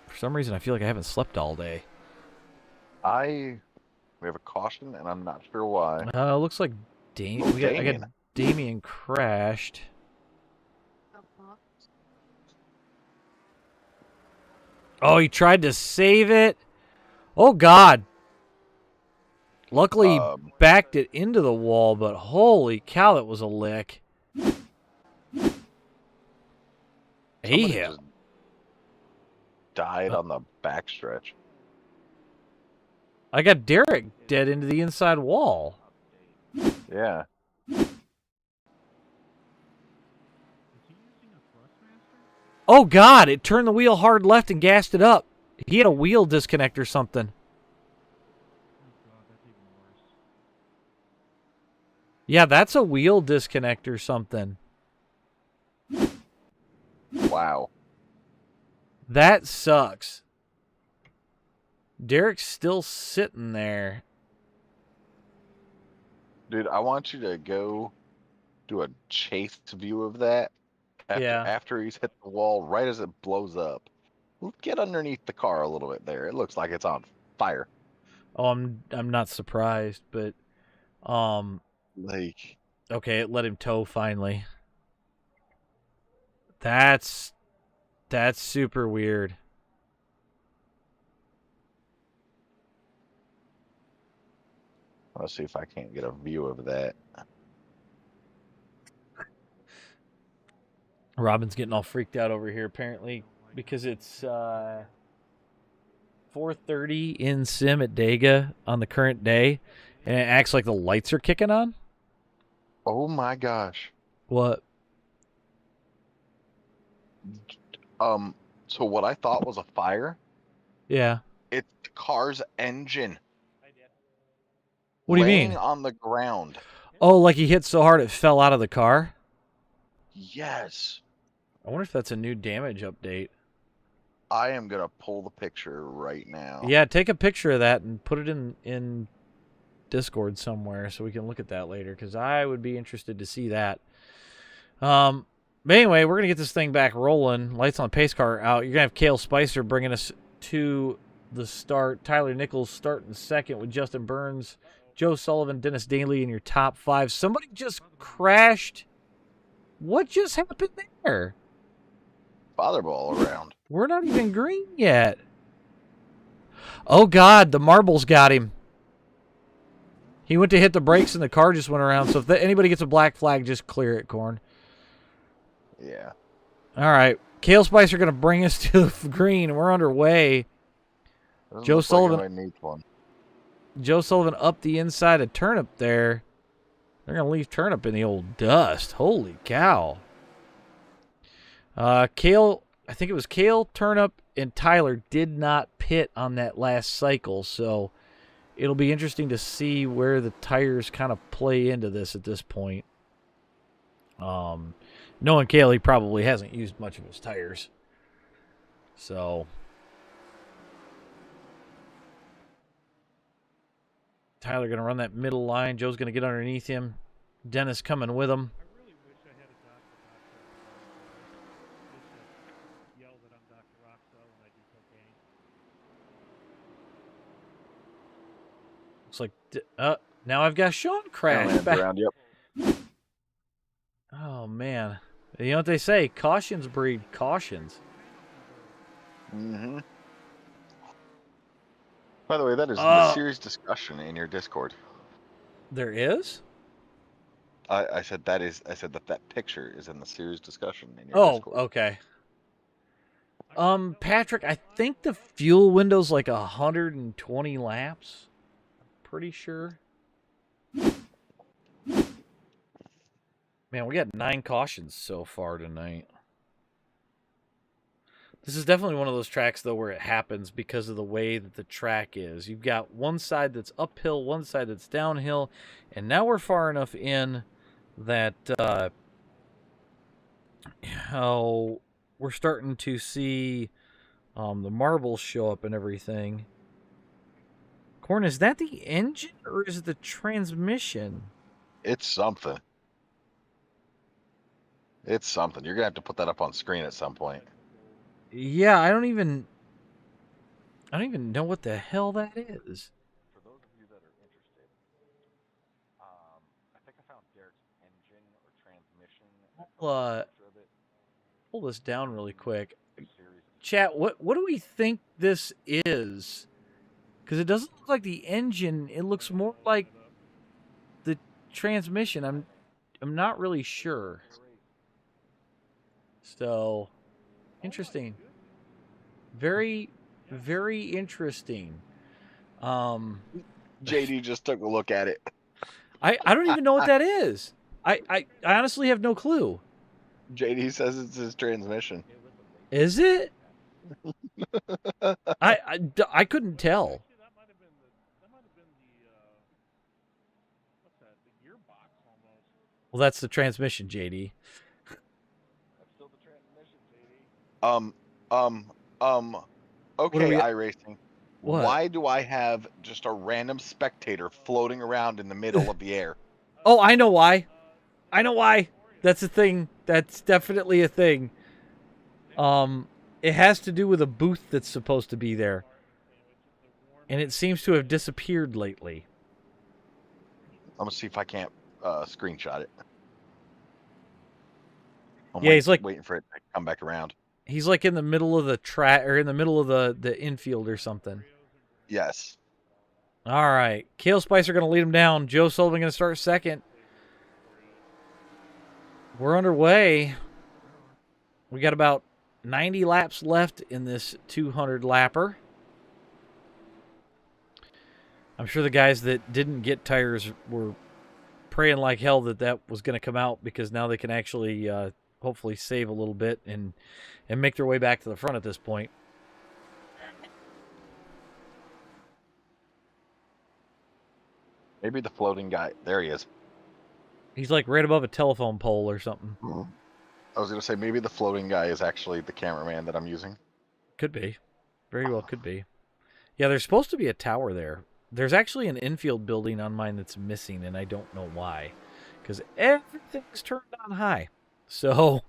For some reason, I feel like I haven't slept all day. We have a caution, and I'm not sure why. Looks like I got Damien crashed. Oh, he tried to save it. Oh, God. Luckily, he backed it into the wall, but holy cow, that was a lick. He hit. Died on the backstretch. I got Derek dead into the inside wall. Yeah. Oh, God, it turned the wheel hard left and gassed it up. He had a wheel disconnect or something. Yeah, that's a wheel disconnect or something. Wow. That sucks. Derek's still sitting there. Dude, I want you to go do a chase view of that. After he's hit the wall, right as it blows up. Get underneath the car a little bit there. It looks like it's on fire. Oh, I'm not surprised, but okay, it let him tow finally. That's super weird. Let's see if I can't get a view of that. Robin's getting all freaked out over here apparently because it's 4:30 in sim at Dega on the current day, and it acts like the lights are kicking on. Oh my gosh. What? So what I thought was a fire, Yeah. it's the car's engine. What do you mean? Laying on the ground. Oh, like he hit so hard it fell out of the car? Yes. I wonder if that's a new damage update. I am going to pull the picture right now. Yeah, take a picture of that and put it in Discord somewhere so we can look at that later, because I would be interested to see that. But anyway, we're going to get this thing back rolling. Lights on pace car out. You're going to have Cale Spicer bringing us to the start. Tyler Nichols starting second with Justin Burns, Joe Sullivan, Dennis Daly in your top 5. Somebody just crashed. What just happened there? Botherball around. We're not even green yet. Oh, God, the marbles got him. He went to hit the brakes and the car just went around. So if anybody gets a black flag, just clear it, Corn. Yeah. All right. Cale Spicer going to bring us to the green. We're underway. Joe Sullivan. Joe Sullivan up the inside of Turnip there. They're going to leave Turnip in the old dust. Holy cow. Cale, I think it was Cale, Turnip, and Tyler did not pit on that last cycle, so it'll be interesting to see where the tires kind of play into this at this point. Knowing Cale, he probably hasn't used much of his tires. So Tyler going to run that middle line. Joe's going to get underneath him. Dennis coming with him. I really wish I had a doctor just to yell that I'm Dr. Roxo when I do cocaine. Looks like now I've got Sean crash back. Around, yep. Oh man, you know what they say? Cautions breed cautions. Mm-hmm. By the way, that is the serious discussion in your Discord. There is? I said that picture is in the serious discussion in your Discord. Oh, okay. Patrick, I think the fuel window's like 120 laps. Pretty sure. Man, we got 9 cautions so far tonight. This is definitely one of those tracks, though, where it happens because of the way that the track is. You've got one side that's uphill, one side that's downhill, and now we're far enough in that we're starting to see the marbles show up and everything. Corn, is that the engine or is it the transmission? It's something. It's something. You're going to have to put that up on screen at some point. Yeah, I don't even know what the hell that is. For those of you that are interested, I think I found Derek's engine or transmission. Pull this down really quick. Chat, what do we think this is? Because it doesn't look like the engine. It looks more like the transmission. I'm not really sure. So, interesting. Very, very interesting. JD just took a look at it. I don't even know what that is. I honestly have no clue. JD says it's his transmission. Is it? I couldn't tell. Actually, that might have been the what's that? The gearbox almost. Well, that's the transmission, JD. That's still the transmission, JD. Okay, iRacing. What? Why do I have just a random spectator floating around in the middle of the air? Oh, I know why. I know why. That's a thing. That's definitely a thing. It has to do with a booth that's supposed to be there. And it seems to have disappeared lately. I'm going to see if I can't screenshot it. He's like waiting for it to come back around. He's like in the middle of the track or in the middle of the infield or something. Yes. All right. Cale Spicer going to lead him down. Joe Sullivan going to start second. We're underway. We got about 90 laps left in this 200 lapper. I'm sure the guys that didn't get tires were praying like hell that was going to come out, because now they can actually hopefully save a little bit and make their way back to the front at this point. Maybe the floating guy. There he is. He's like right above a telephone pole or something. I was going to say maybe the floating guy is actually the cameraman that I'm using. Could be. Very well could be. Yeah, there's supposed to be a tower there. There's actually an infield building on mine that's missing, and I don't know why. Because everything's turned on high. So,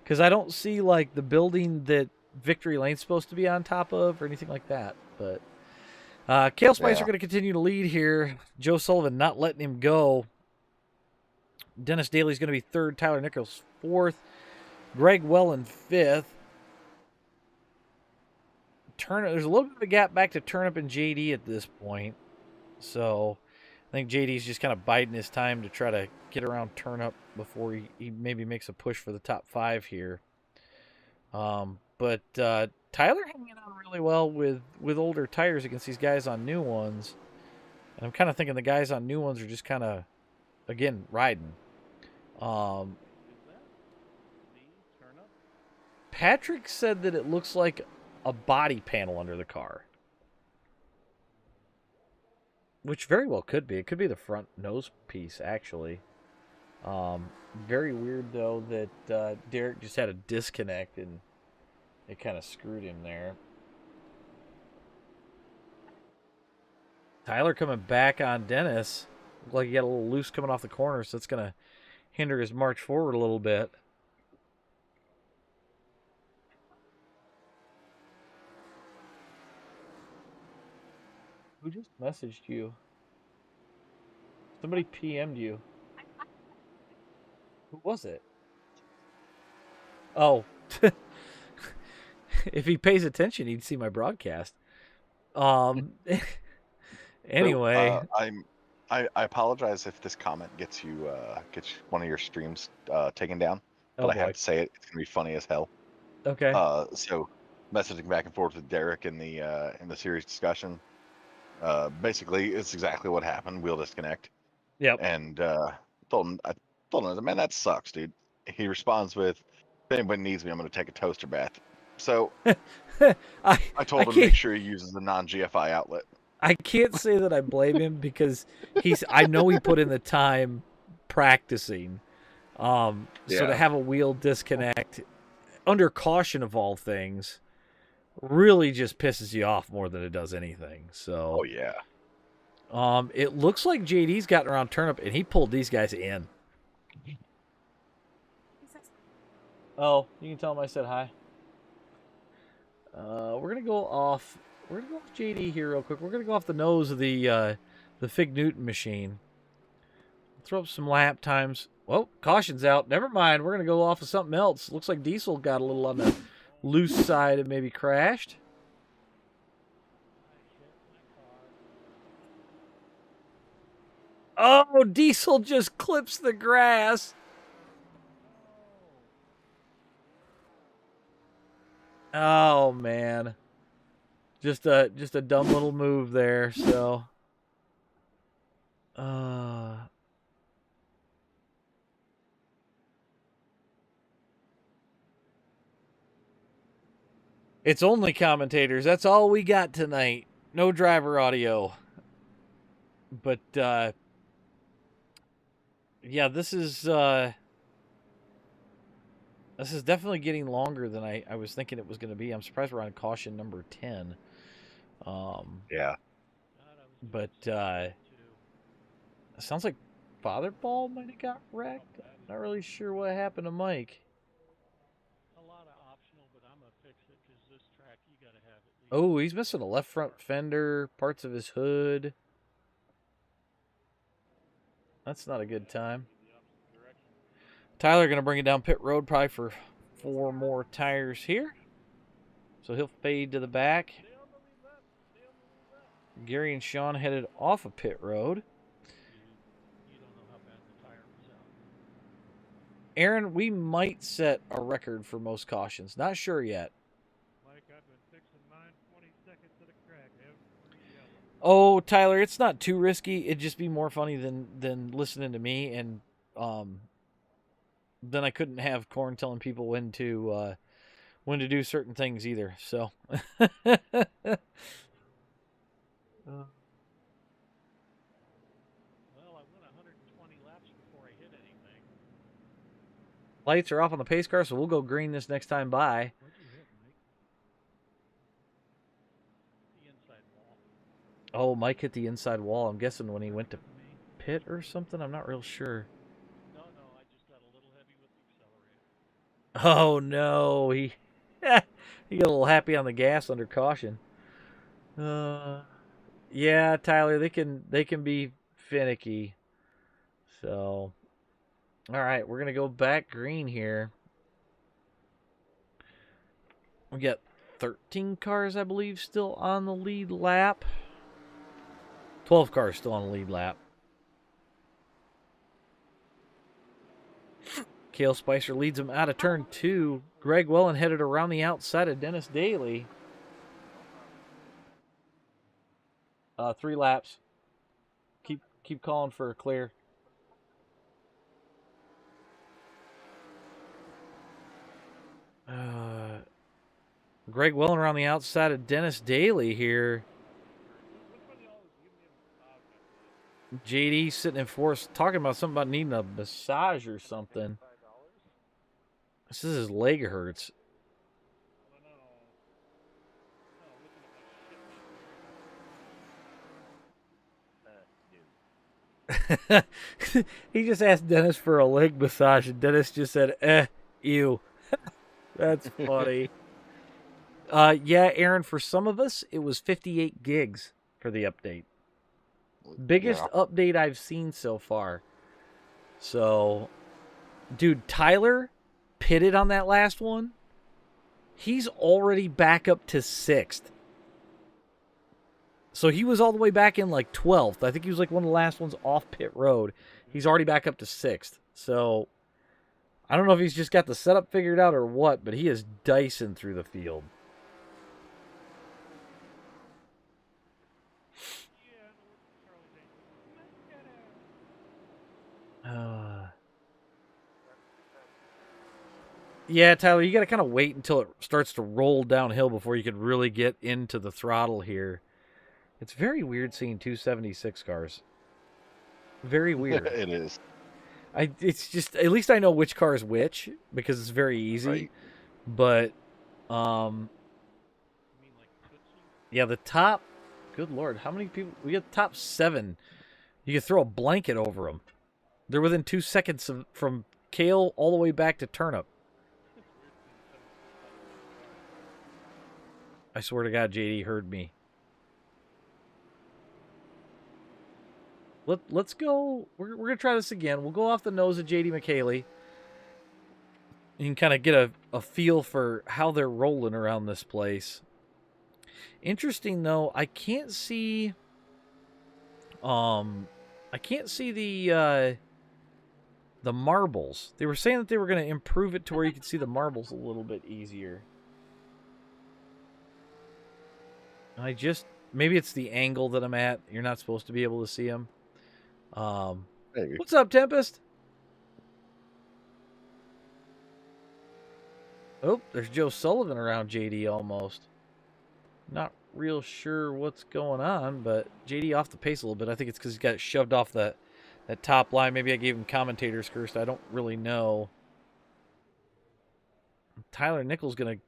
because I don't see like the building that Victory Lane's supposed to be on top of or anything like that. But Kale Spicer Yeah. going to continue to lead here. Joe Sullivan not letting him go. Dennis Daly's going to be third. Tyler Nichols fourth. Greg Wellen fifth. There's a little bit of a gap back to Turnip and JD at this point. So I think JD's just kind of biding his time to try to get around Turnip before he maybe makes a push for the top 5 here. But Tyler hanging on really well with older tires against these guys on new ones. And I'm kind of thinking the guys on new ones are just kind of, again, riding. Patrick said that it looks like a body panel under the car. Which very well could be. It could be the front nose piece, actually. Very weird, though, that Derek just had a disconnect and it kind of screwed him there. Tyler coming back on Dennis. Looked like he got a little loose coming off the corner, so it's going to hinder his march forward a little bit. Who just messaged you? Somebody PM'd you. Who was it? Oh. If he pays attention, he'd see my broadcast. Anyway. So, I apologize if this comment gets one of your streams taken down, but I have to say it. It's gonna be funny as hell. Okay. So messaging back and forth with Derek in the series discussion. Basically, it's exactly what happened. Wheel disconnect. Yep. And told him, man, that sucks, dude. He responds with, "If anybody needs me, I'm going to take a toaster bath." So I told him make sure he uses the non-GFI outlet. I can't say that I blame him because I know he put in the time practicing. So to have a wheel disconnect under caution of all things really just pisses you off more than it does anything. So oh yeah. It looks like JD's gotten around Turnip and he pulled these guys in. Oh, you can tell him I said hi. We're gonna go off JD here real quick. We're gonna go off the nose of the Fig Newton machine. Throw up some lap times. Well, caution's out. Never mind. We're gonna go off of something else. Looks like Diesel got a little on the loose side and maybe crashed. Oh, Diesel just clips the grass. Oh man. Just a dumb little move there, so it's only commentators. That's all we got tonight. No driver audio. But yeah, this is definitely getting longer than I was thinking it was going to be. I'm surprised we're on caution number 10. Yeah. But it sounds like Father Ball might have got wrecked. Not really sure what happened to Mike. A lot of optional, but I'm gonna fix it because this track you gotta have it. Oh, he's missing a left front fender, parts of his hood. That's not a good time. Tyler going to bring it down pit road probably for 4 more tires here. So he'll fade to the back. Gary and Sean headed off of pit road. You don't know how bad the tire was out. Aaron, we might set a record for most cautions. Not sure yet. Mike, I've been fixing mine 20 seconds at a crack. Oh, Tyler, it's not too risky. It'd just be more funny than listening to me, and then I couldn't have Corn telling people when to do certain things either. So. Well, I went 120 laps before I hit anything. Lights are off on the pace car, so we'll go green this next time by. What'd you hit, Mike? The inside wall. Oh, Mike hit the inside wall. I'm guessing when he went to pit or something. I'm not real sure. No, Oh no, he he got a little happy on the gas under caution. Yeah, Tyler, they can be finicky. So, all right, we're gonna go back green here. We got 13 cars, I believe, still on the lead lap. 12 cars still on the lead lap. Kale Spicer leads him out of turn 2. Greg Wellen headed around the outside of Dennis Daly. 3 laps. Keep calling for a clear. Greg Wellen around the outside of Dennis Daly here. JD sitting in fourth, talking about something about needing a massage or something. This is his leg hurts. He just asked Dennis for a leg massage, and Dennis just said, ew. That's funny. Yeah, Aaron, for some of us, it was 58 gigs for the update. Biggest update I've seen so far. So, dude, Tyler pitted on that last one. He's already back up to 6th. So he was all the way back in like 12th. I think he was like one of the last ones off pit road. He's already back up to 6th. So I don't know if he's just got the setup figured out or what, but he is dicing through the field. Yeah, Tyler, you got to kind of wait until it starts to roll downhill before you can really get into the throttle here. It's very weird seeing 276 cars. Very weird. It is. It's just, at least I know which car is which because it's very easy. Right. But, yeah, the top, good Lord, how many people? We got the top 7. You can throw a blanket over them. They're within 2 seconds from Kale all the way back to Turnip. I swear to God, JD heard me. Let's go. We're going to try this again. We'll go off the nose of JD McKaylee. You can kind of get a feel for how they're rolling around this place. Interesting, though, I can't see the marbles. They were saying that they were going to improve it to where you could see the marbles a little bit easier. Maybe it's the angle that I'm at. You're not supposed to be able to see them. Maybe. What's up, Tempest? Oh, there's Joe Sullivan around JD almost. Not real sure what's going on, but JD off the pace a little bit. I think it's because he got shoved off that top line. Maybe I gave him commentator's curse. I don't really know. Tyler Nichols going to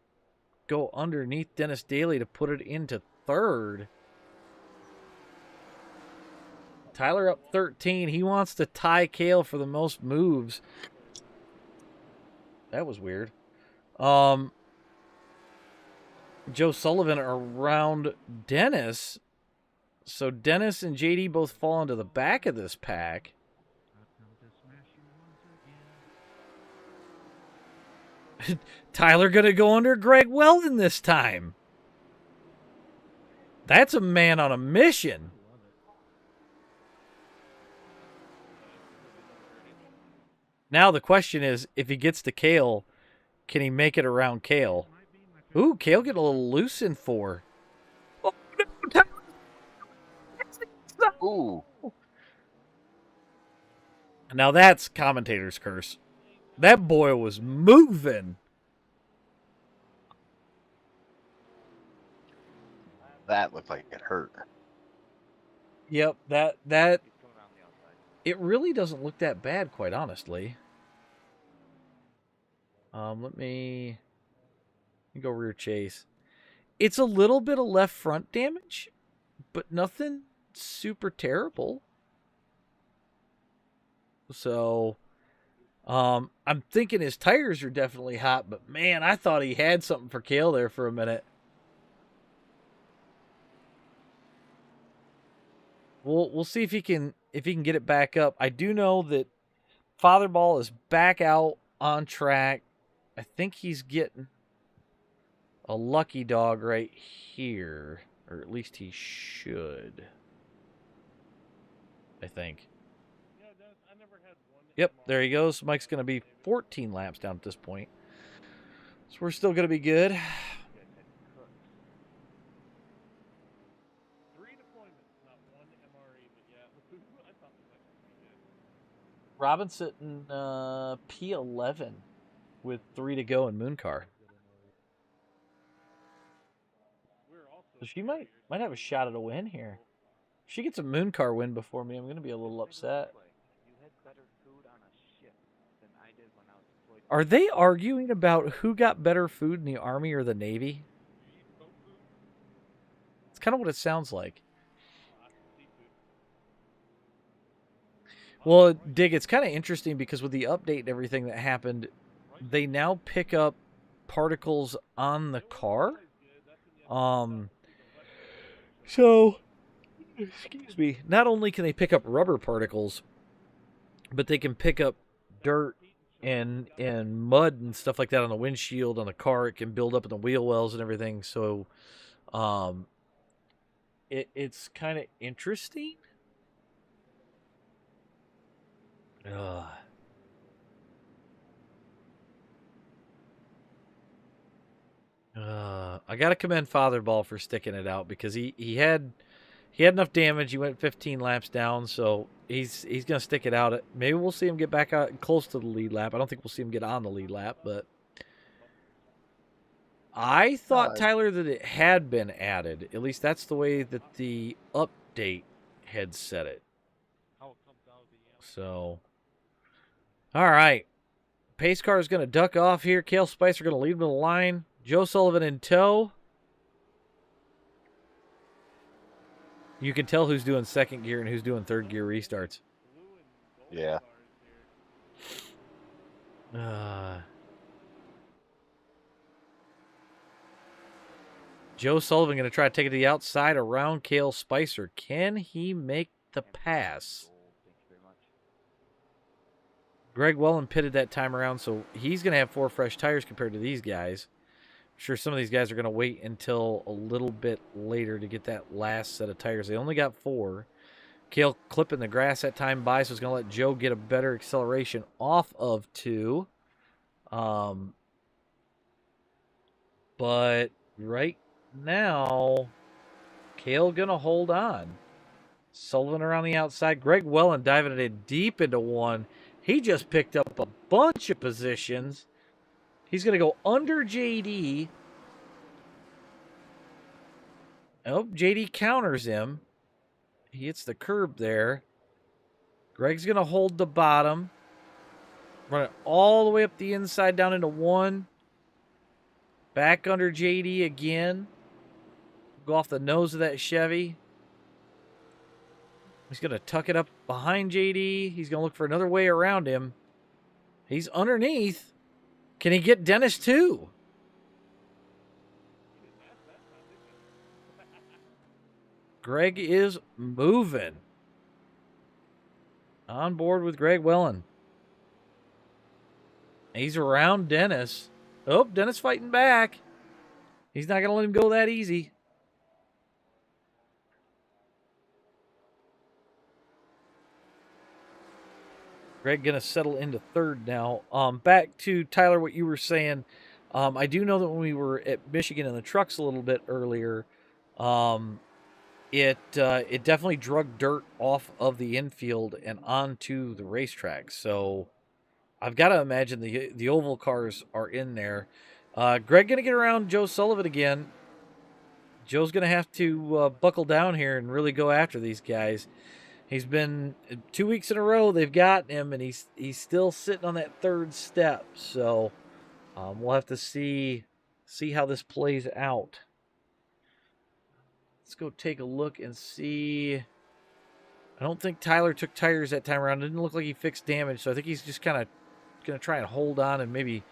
go underneath Dennis Daly to put it into 3rd. Tyler up 13. He wants to tie Kale for the most moves. That was weird. Joe Sullivan around Dennis. So Dennis and JD both fall into the back of this pack. Tyler going to go under Greg Weldon this time. That's a man on a mission. Now the question is, if he gets to Kale, can he make it around Kale? Ooh, Kale getting a little loose in 4. Oh, no, Ooh. now that's commentator's curse. That boy was moving. That looked like it hurt. Yep, that it really doesn't look that bad, quite honestly. Let me go rear chase. It's a little bit of left front damage, but nothing super terrible. So I'm thinking his tires are definitely hot, but man, I thought he had something for Kale there for a minute. We'll see if he can get it back up. I do know that Fatherball is back out on track. I think he's getting a lucky dog right here, or at least he should. I think. Yep, there he goes. Mike's going to be 14 laps down at this point. So we're still going to be good. 3 deployments, not 1 MRE, but yeah, I thought that was pretty good. Robin's sitting P11 with 3 to go in Mooncar. So she might have a shot at a win here. If she gets a Mooncar win before me, I'm going to be a little upset. Are they arguing about who got better food in the Army or the Navy? It's kind of what it sounds like. Well, Dig, it's kind of interesting because with the update and everything that happened, they now pick up particles on the car. So, excuse me, not only can they pick up rubber particles, but they can pick up dirt and mud and stuff like that on the windshield, on the car. It can build up in the wheel wells and everything. So, it's kind of interesting. I gotta commend Fatherball for sticking it out because he had enough damage. He went 15 laps down, so he's gonna stick it out. Maybe we'll see him get back out close to the lead lap. I don't think we'll see him get on the lead lap, but I thought, Tyler, that it had been added. At least that's the way that the update had said it. So, all right. Pace car is going to duck off here. Kale Spicer going to lead him to the line. Joe Sullivan in tow. You can tell who's doing second gear and who's doing third gear restarts. Yeah. Joe Sullivan going to try to take it to the outside around Kale Spicer. Can he make the pass? Greg Welland pitted that time around, so he's going to have 4 fresh tires compared to these guys. I'm sure some of these guys are going to wait until a little bit later to get that last set of tires. They only got 4. Kale clipping the grass that time by, so it's going to let Joe get a better acceleration off of 2. But right now, Kale going to hold on. Sullivan around the outside. Greg Welland diving it deep into 1. He just picked up a bunch of positions. He's going to go under JD. Oh, JD counters him. He hits the curb there. Greg's going to hold the bottom. Run it all the way up the inside down into 1. Back under JD again. Go off the nose of that Chevy. He's going to tuck it up behind JD. He's going to look for another way around him. He's underneath. Can he get Dennis too? Greg is moving. On board with Greg Welland. He's around Dennis. Oh, Dennis fighting back. He's not going to let him go that easy. Greg going to settle into third now. Back to Tyler, what you were saying. I do know that when we were at Michigan in the trucks a little bit earlier, it definitely drug dirt off of the infield and onto the racetrack. So I've got to imagine the oval cars are in there. Greg going to get around Joe Sullivan again. Joe's going to have to buckle down here and really go after these guys. He's been 2 weeks in a row. They've gotten him, and he's still sitting on that third step. So we'll have to see how this plays out. Let's go take a look and see. I don't think Tyler took tires that time around. It didn't look like he fixed damage, so I think he's just kind of going to try and hold on and maybe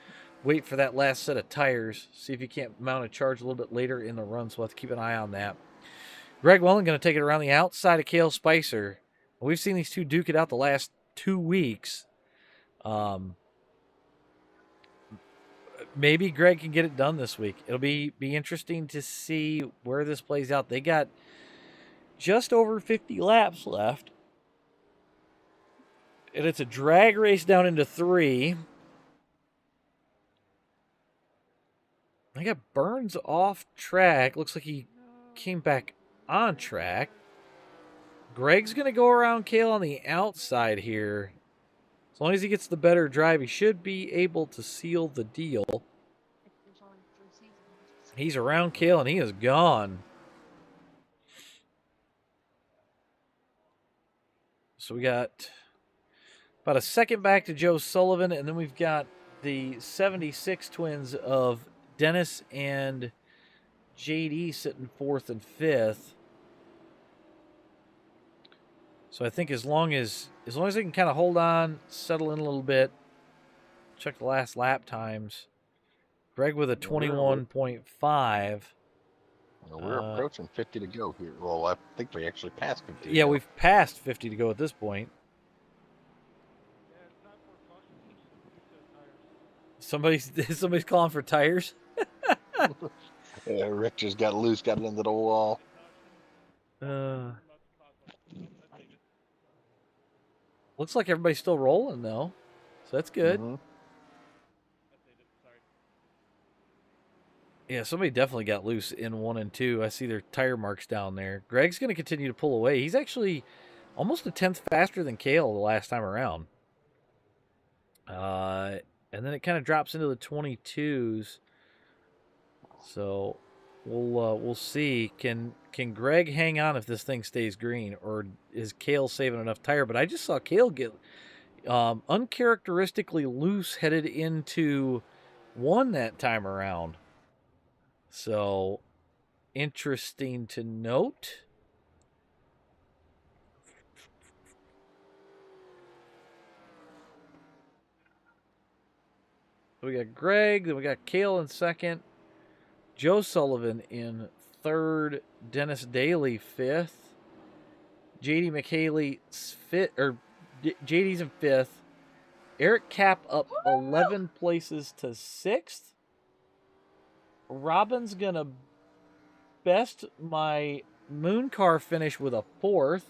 wait for that last set of tires. See if he can't mount a charge a little bit later in the run, so we'll have to keep an eye on that. Greg Welling going to take it around the outside of Cale Spicer. We've seen these two duke it out the last 2 weeks. Maybe Greg can get it done this week. It'll be interesting to see where this plays out. They got just over 50 laps left. And it's a drag race down into 3. I got Burns off track. Looks like he came back on track. Greg's going to go around Cale on the outside here. As long as he gets the better drive, he should be able to seal the deal. There's only 3 seasons. He's around Cale, and he is gone. So we got about a second back to Joe Sullivan, and then we've got the 76 twins of Dennis and JD sitting 4th and 5th. So I think as long as they can kind of hold on, settle in a little bit, check the last lap times. Greg with a 21.5. We're approaching 50 to go here. Well, I think we actually passed 50. Yeah, we've passed 50 to go at this point. Yeah, it's not for caution. Somebody's calling for tires. Yeah, Rick just got loose, got it into the wall. Looks like everybody's still rolling though, so that's good. Mm-hmm. Yeah, somebody definitely got loose in 1 and 2. I see their tire marks down there. Greg's going to continue to pull away. He's actually almost a 10th faster than Cale the last time around. And then it kind of drops into the 22s. So we'll see. Can Greg hang on if this thing stays green, or is Cale saving enough tire? But I just saw Cale get uncharacteristically loose headed into 1 that time around. So, interesting to note. So we got Greg, then we got Cale in 2nd, Joe Sullivan in 3rd, Dennis Daly 5th, JD McHaley 5th, or JD's in 5th, Eric Cap up 11 places to 6th. Robin's going to best my moon car finish with a 4th.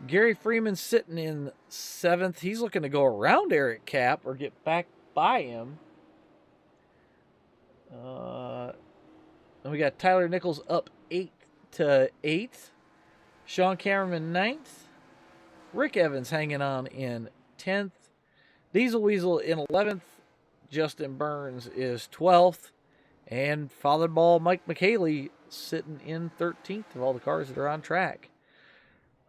Gary Freeman sitting in 7th. He's looking to go around Eric Cap or get back by him. And we got Tyler Nichols up 8 to 8th. Sean Cameron 9th. Rick Evans hanging on in 10th. Diesel Weasel in 11th. Justin Burns is 12th. And Father Ball Mike McHaley sitting in 13th of all the cars that are on track.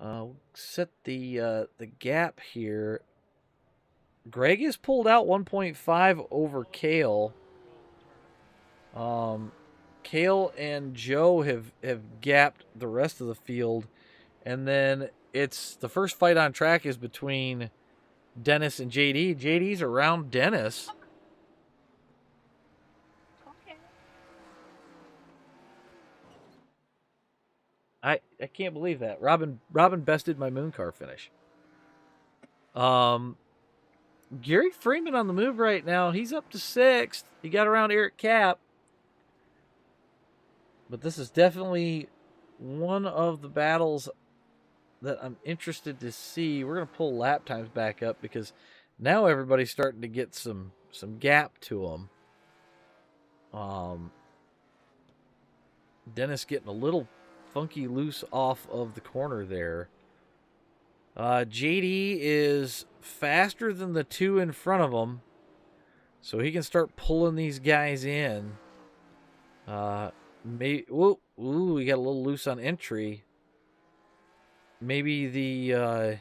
We'll set the gap here. Greg is pulled out 1.5 over Cale. Cale and Joe have gapped the rest of the field. And then it's the first fight on track is between Dennis and JD. JD's around Dennis. I can't believe that. Robin bested my moon car finish. Gary Freeman on the move right now. He's up to 6th. He got around Eric Cap. But this is definitely one of the battles that I'm interested to see. We're going to pull lap times back up because now everybody's starting to get some gap to them. Dennis getting a little funky loose off of the corner there. JD is faster than the 2 in front of him, so he can start pulling these guys in. We got a little loose on entry. Maybe the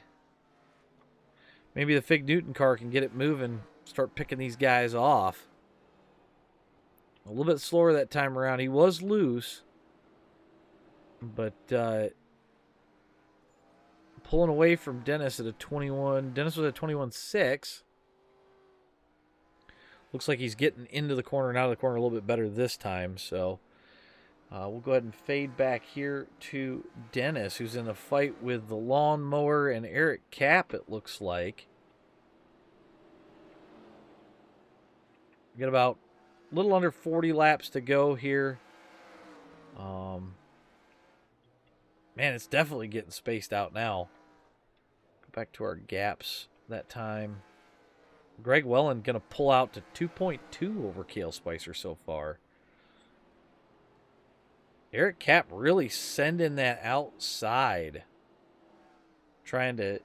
Fig Newton car can get it moving, start picking these guys off. A little bit slower that time around. He was loose, but pulling away from Dennis at a 21. Dennis was at 21.6. Looks like he's getting into the corner and out of the corner a little bit better this time. So we'll go ahead and fade back here to Dennis, who's in a fight with the lawnmower and Eric Cap, it looks like. We got about a little under 40 laps to go here. Man, it's definitely getting spaced out now. Go back to our gaps that time. Greg Welland going to pull out to 2.2 over Kale Spicer so far. Eric Cap really sending that outside. Trying to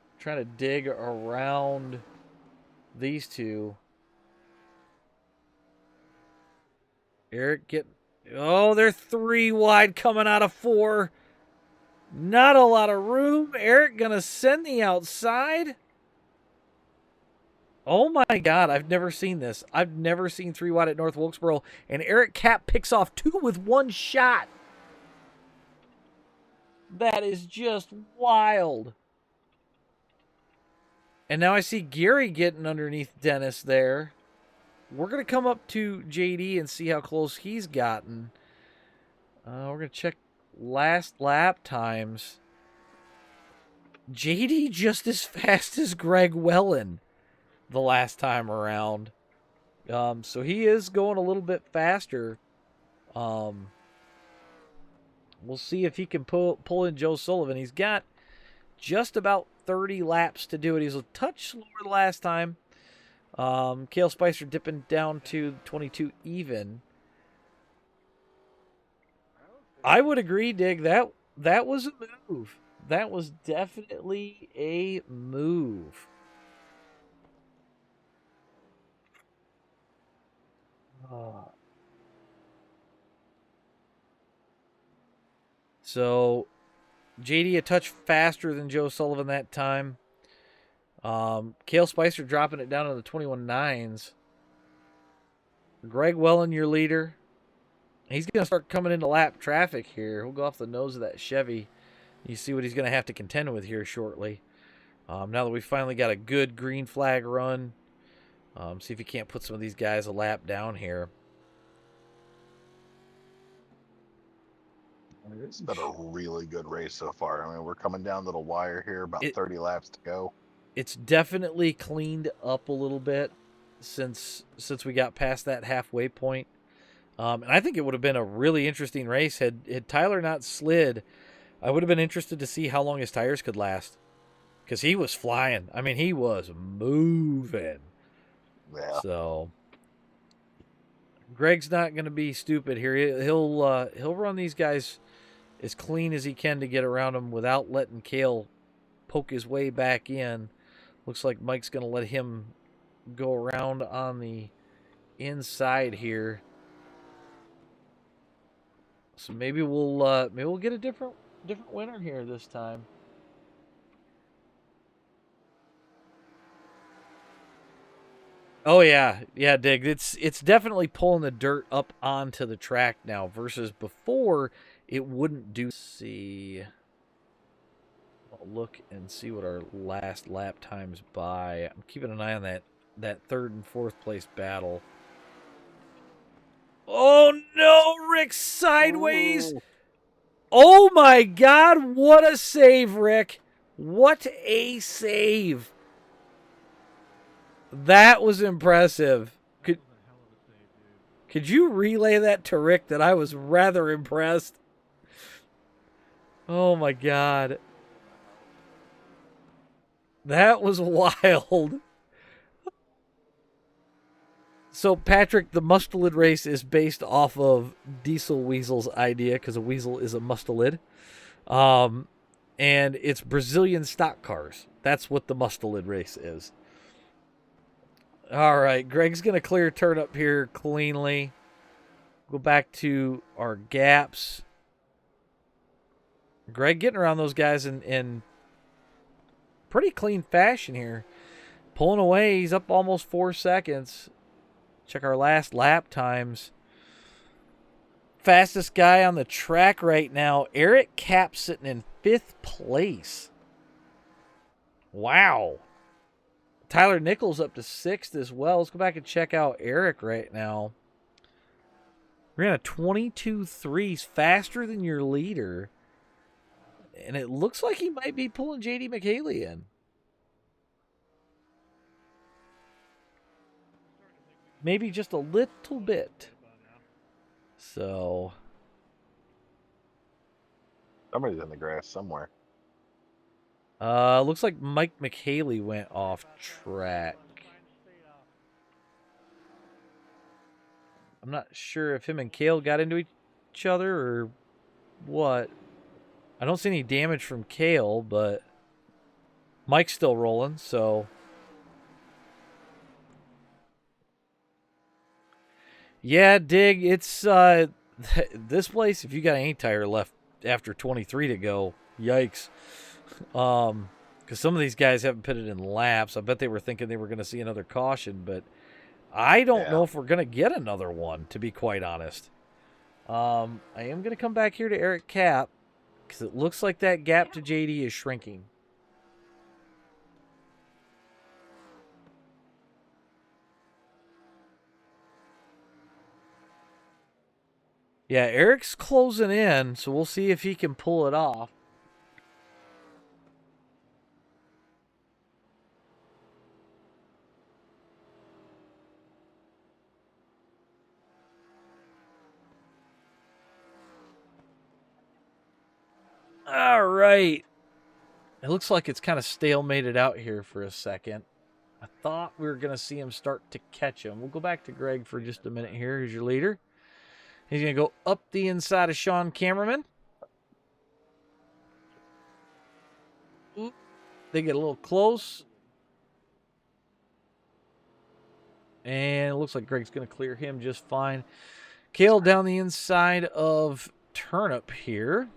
dig around these two. Eric getting... Oh, they're 3 wide coming out of 4. Not a lot of room. Eric going to send the outside. Oh my God, I've never seen this. I've never seen 3 wide at North Wilkesboro. And Eric Cap picks off 2 with 1 shot. That is just wild. And now I see Gary getting underneath Dennis there. We're going to come up to JD and see how close he's gotten. We're going to check last lap times. JD just as fast as Greg Welland the last time around. So he is going a little bit faster. We'll see if he can pull in Joe Sullivan. He's got just about 30 laps to do it. He's a touch slower the last time. Kale Spicer dipping down to 22 even. I would agree, Dig. That was a move. That was definitely a move. So, JD a touch faster than Joe Sullivan that time. Kale Spicer dropping it down to the 21.9s. Greg Welland, your leader. He's going to start coming into lap traffic here. He'll go off the nose of that Chevy. You see what he's going to have to contend with here shortly. Now that we finally got a good green flag run. See if he can't put some of these guys a lap down here. It's been a really good race so far. I mean, we're coming down to the wire here, about 30 laps to go. It's definitely cleaned up a little bit since we got past that halfway point. And I think it would have been a really interesting race had Tyler not slid. I would have been interested to see how long his tires could last, because he was flying. I mean, he was moving. Yeah. So Greg's not going to be stupid here. He'll run these guys as clean as he can to get around them without letting Kale poke his way back in. Looks like Mike's going to let him go around on the inside here. So maybe we'll get a different winner here this time. Oh yeah, Dig. It's definitely pulling the dirt up onto the track now versus before it wouldn't do. Let's see. I'll look and see what our last lap times by. I'm keeping an eye on that third and fourth place battle. Oh no, Rick sideways. Ooh. Oh my God, what a save, Rick. What a save. That was impressive. Could you relay that to Rick that I was rather impressed? Oh my God. That was wild. So, Patrick, the Mustelid race is based off of Diesel Weasel's idea, because a weasel is a mustelid. And it's Brazilian stock cars. That's what the Mustelid race is. All right, Greg's going to clear turn up here cleanly. Go back to our gaps. Greg getting around those guys in pretty clean fashion here. Pulling away, he's up almost 4 seconds. Check our last lap times. Fastest guy on the track right now, Eric Cap, sitting in 5th place. Wow. Tyler Nichols up to 6th as well. Let's go back and check out Eric right now. Ran a 22.3s faster than your leader. And it looks like he might be pulling JD McHaley in. Maybe just a little bit. So. Somebody's in the grass somewhere. Looks like Mike McHaley went off track. I'm not sure if him and Cale got into each other or what. I don't see any damage from Cale, but Mike's still rolling, so. Yeah, Dig, it's this place, if you got any tire left after 23 to go, yikes. Because some of these guys haven't pitted in laps. I bet they were thinking they were going to see another caution, but I don't know if we're going to get another one, to be quite honest. I am going to come back here to Eric Cap, because it looks like that gap to JD is shrinking. Yeah, Eric's closing in, so we'll see if he can pull it off. All right. It looks like it's kind of stalemated out here for a second. I thought we were going to see him start to catch him. We'll go back to Greg for just a minute here. Here's your leader. He's going to go up the inside of Sean Cameraman. Oop. They get a little close. And it looks like Greg's going to clear him just fine. Cale down the inside of Turnip here.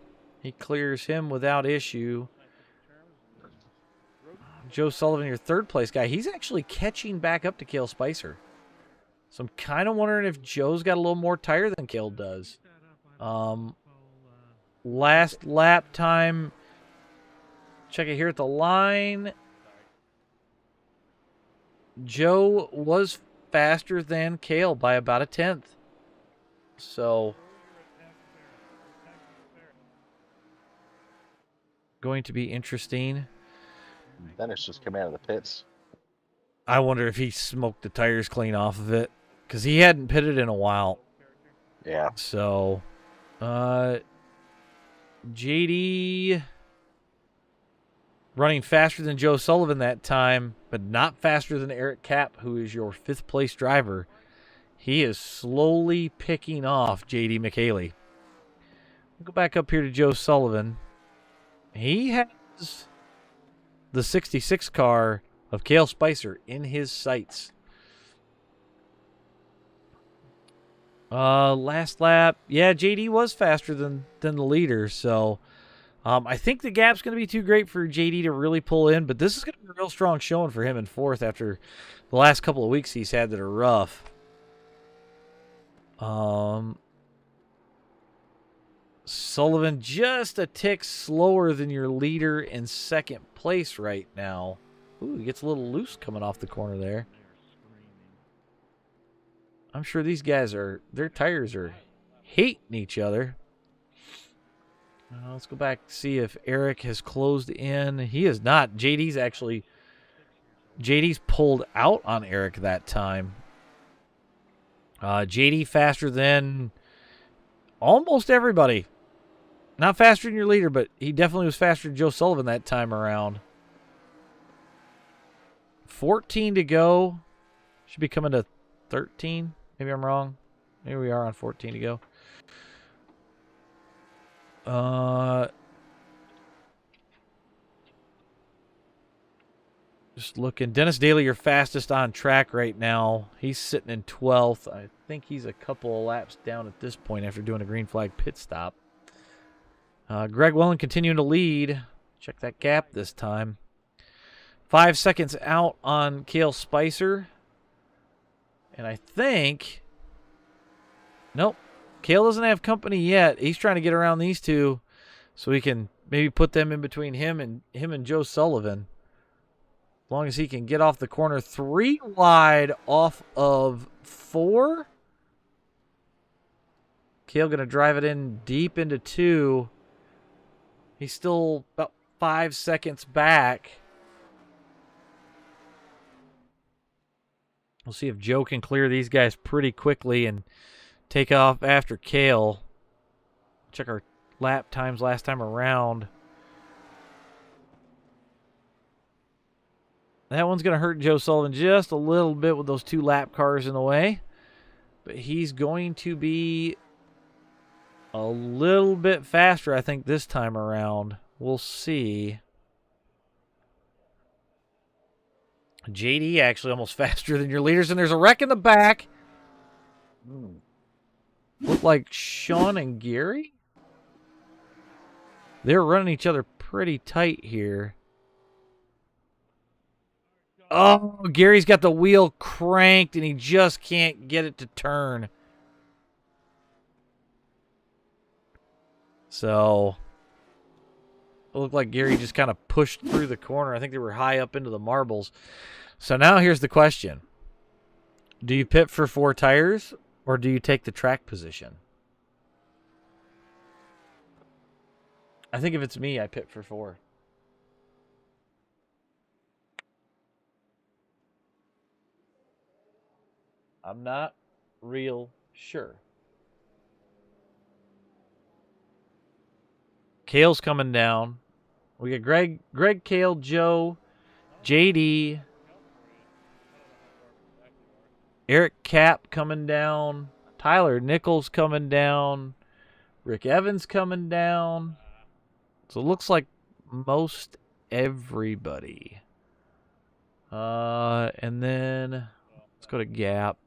He clears him without issue. Joe Sullivan, your third place guy. He's actually catching back up to Cale Spicer. So I'm kind of wondering if Joe's got a little more tire than Cale does. Last lap time. Check it here at the line. Joe was faster than Cale by about a 10th. So going to be interesting. Dennis just came out of the pits. I wonder if he smoked the tires clean off of it, because he hadn't pitted in a while. Yeah. So, JD running faster than Joe Sullivan that time, but not faster than Eric Cap, who is your 5th place driver. He is slowly picking off JD McHaley. We'll go back up here to Joe Sullivan. He has the 66 car of Cale Spicer in his sights. Last lap. Yeah, JD was faster than the leader, so I think the gap's going to be too great for JD to really pull in, but this is going to be a real strong showing for him in 4th after the last couple of weeks he's had that are rough. Sullivan just a tick slower than your leader in 2nd place right now. Ooh, he gets a little loose coming off the corner there. I'm sure these guys their tires are hating each other. Let's go back and see if Eric has closed in. He is not. JD's pulled out on Eric that time. JD faster than almost everybody. Not faster than your leader, but he definitely was faster than Joe Sullivan that time around. 14 to go. Should be coming to 13. Maybe I'm wrong. Maybe we are on 14 to go. Just looking. Dennis Daly, your fastest on track right now. He's sitting in 12th. I think he's a couple of laps down at this point after doing a green flag pit stop. Greg Welland continuing to lead. Check that gap this time. 5 seconds out on Cale Spicer. And I think... Nope. Cale doesn't have company yet. He's trying to get around these two so he can maybe put them in between him and Joe Sullivan. As long as he can get off the corner. 3 wide off of 4. Kale going to drive it in deep into 2. He's still about 5 seconds back. We'll see if Joe can clear these guys pretty quickly and take off after Kale. Check our lap times last time around. That one's going to hurt Joe Sullivan just a little bit with those 2 lap cars in the way. But he's going to be a little bit faster, I think, this time around. We'll see. JD actually almost faster than your leaders, and there's a wreck in the back. Look like Sean and Gary. They're running each other pretty tight here. Oh, Gary's got the wheel cranked, and he just can't get it to turn. So, it looked like Gary just kind of pushed through the corner. I think they were high up into the marbles. So now here's the question. Do you pit for 4 tires, or do you take the track position? I think if it's me, I pit for 4. I'm not real sure. Kale's coming down. We got Greg, Kale, Joe, JD, Eric Cap coming down, Tyler Nichols coming down, Rick Evans coming down. So it looks like most everybody. And then let's go to Gap.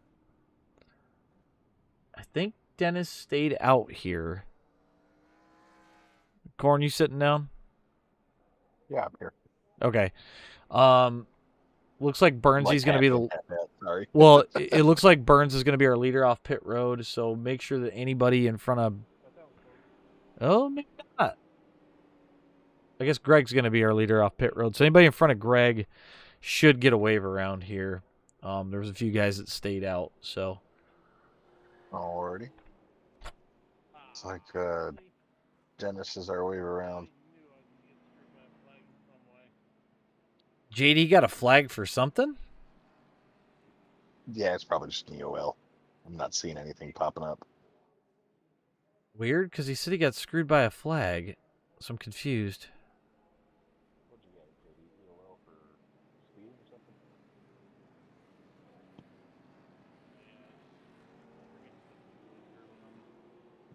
I think Dennis stayed out here. Corn, you sitting down? Yeah, I'm here. Okay. Looks like Burnsy's going to be the... Sorry. Well, it looks like Burns is going to be our leader off pit road, so make sure that anybody in front of... Oh, maybe not. I guess Greg's going to be our leader off pit road, so anybody in front of Greg should get a wave around here. There was a few guys that stayed out, so... Alrighty. It's like Dennis is our way around. JD got a flag for something? Yeah, it's probably just an EOL. I'm not seeing anything popping up. Weird, because he said he got screwed by a flag, so I'm confused.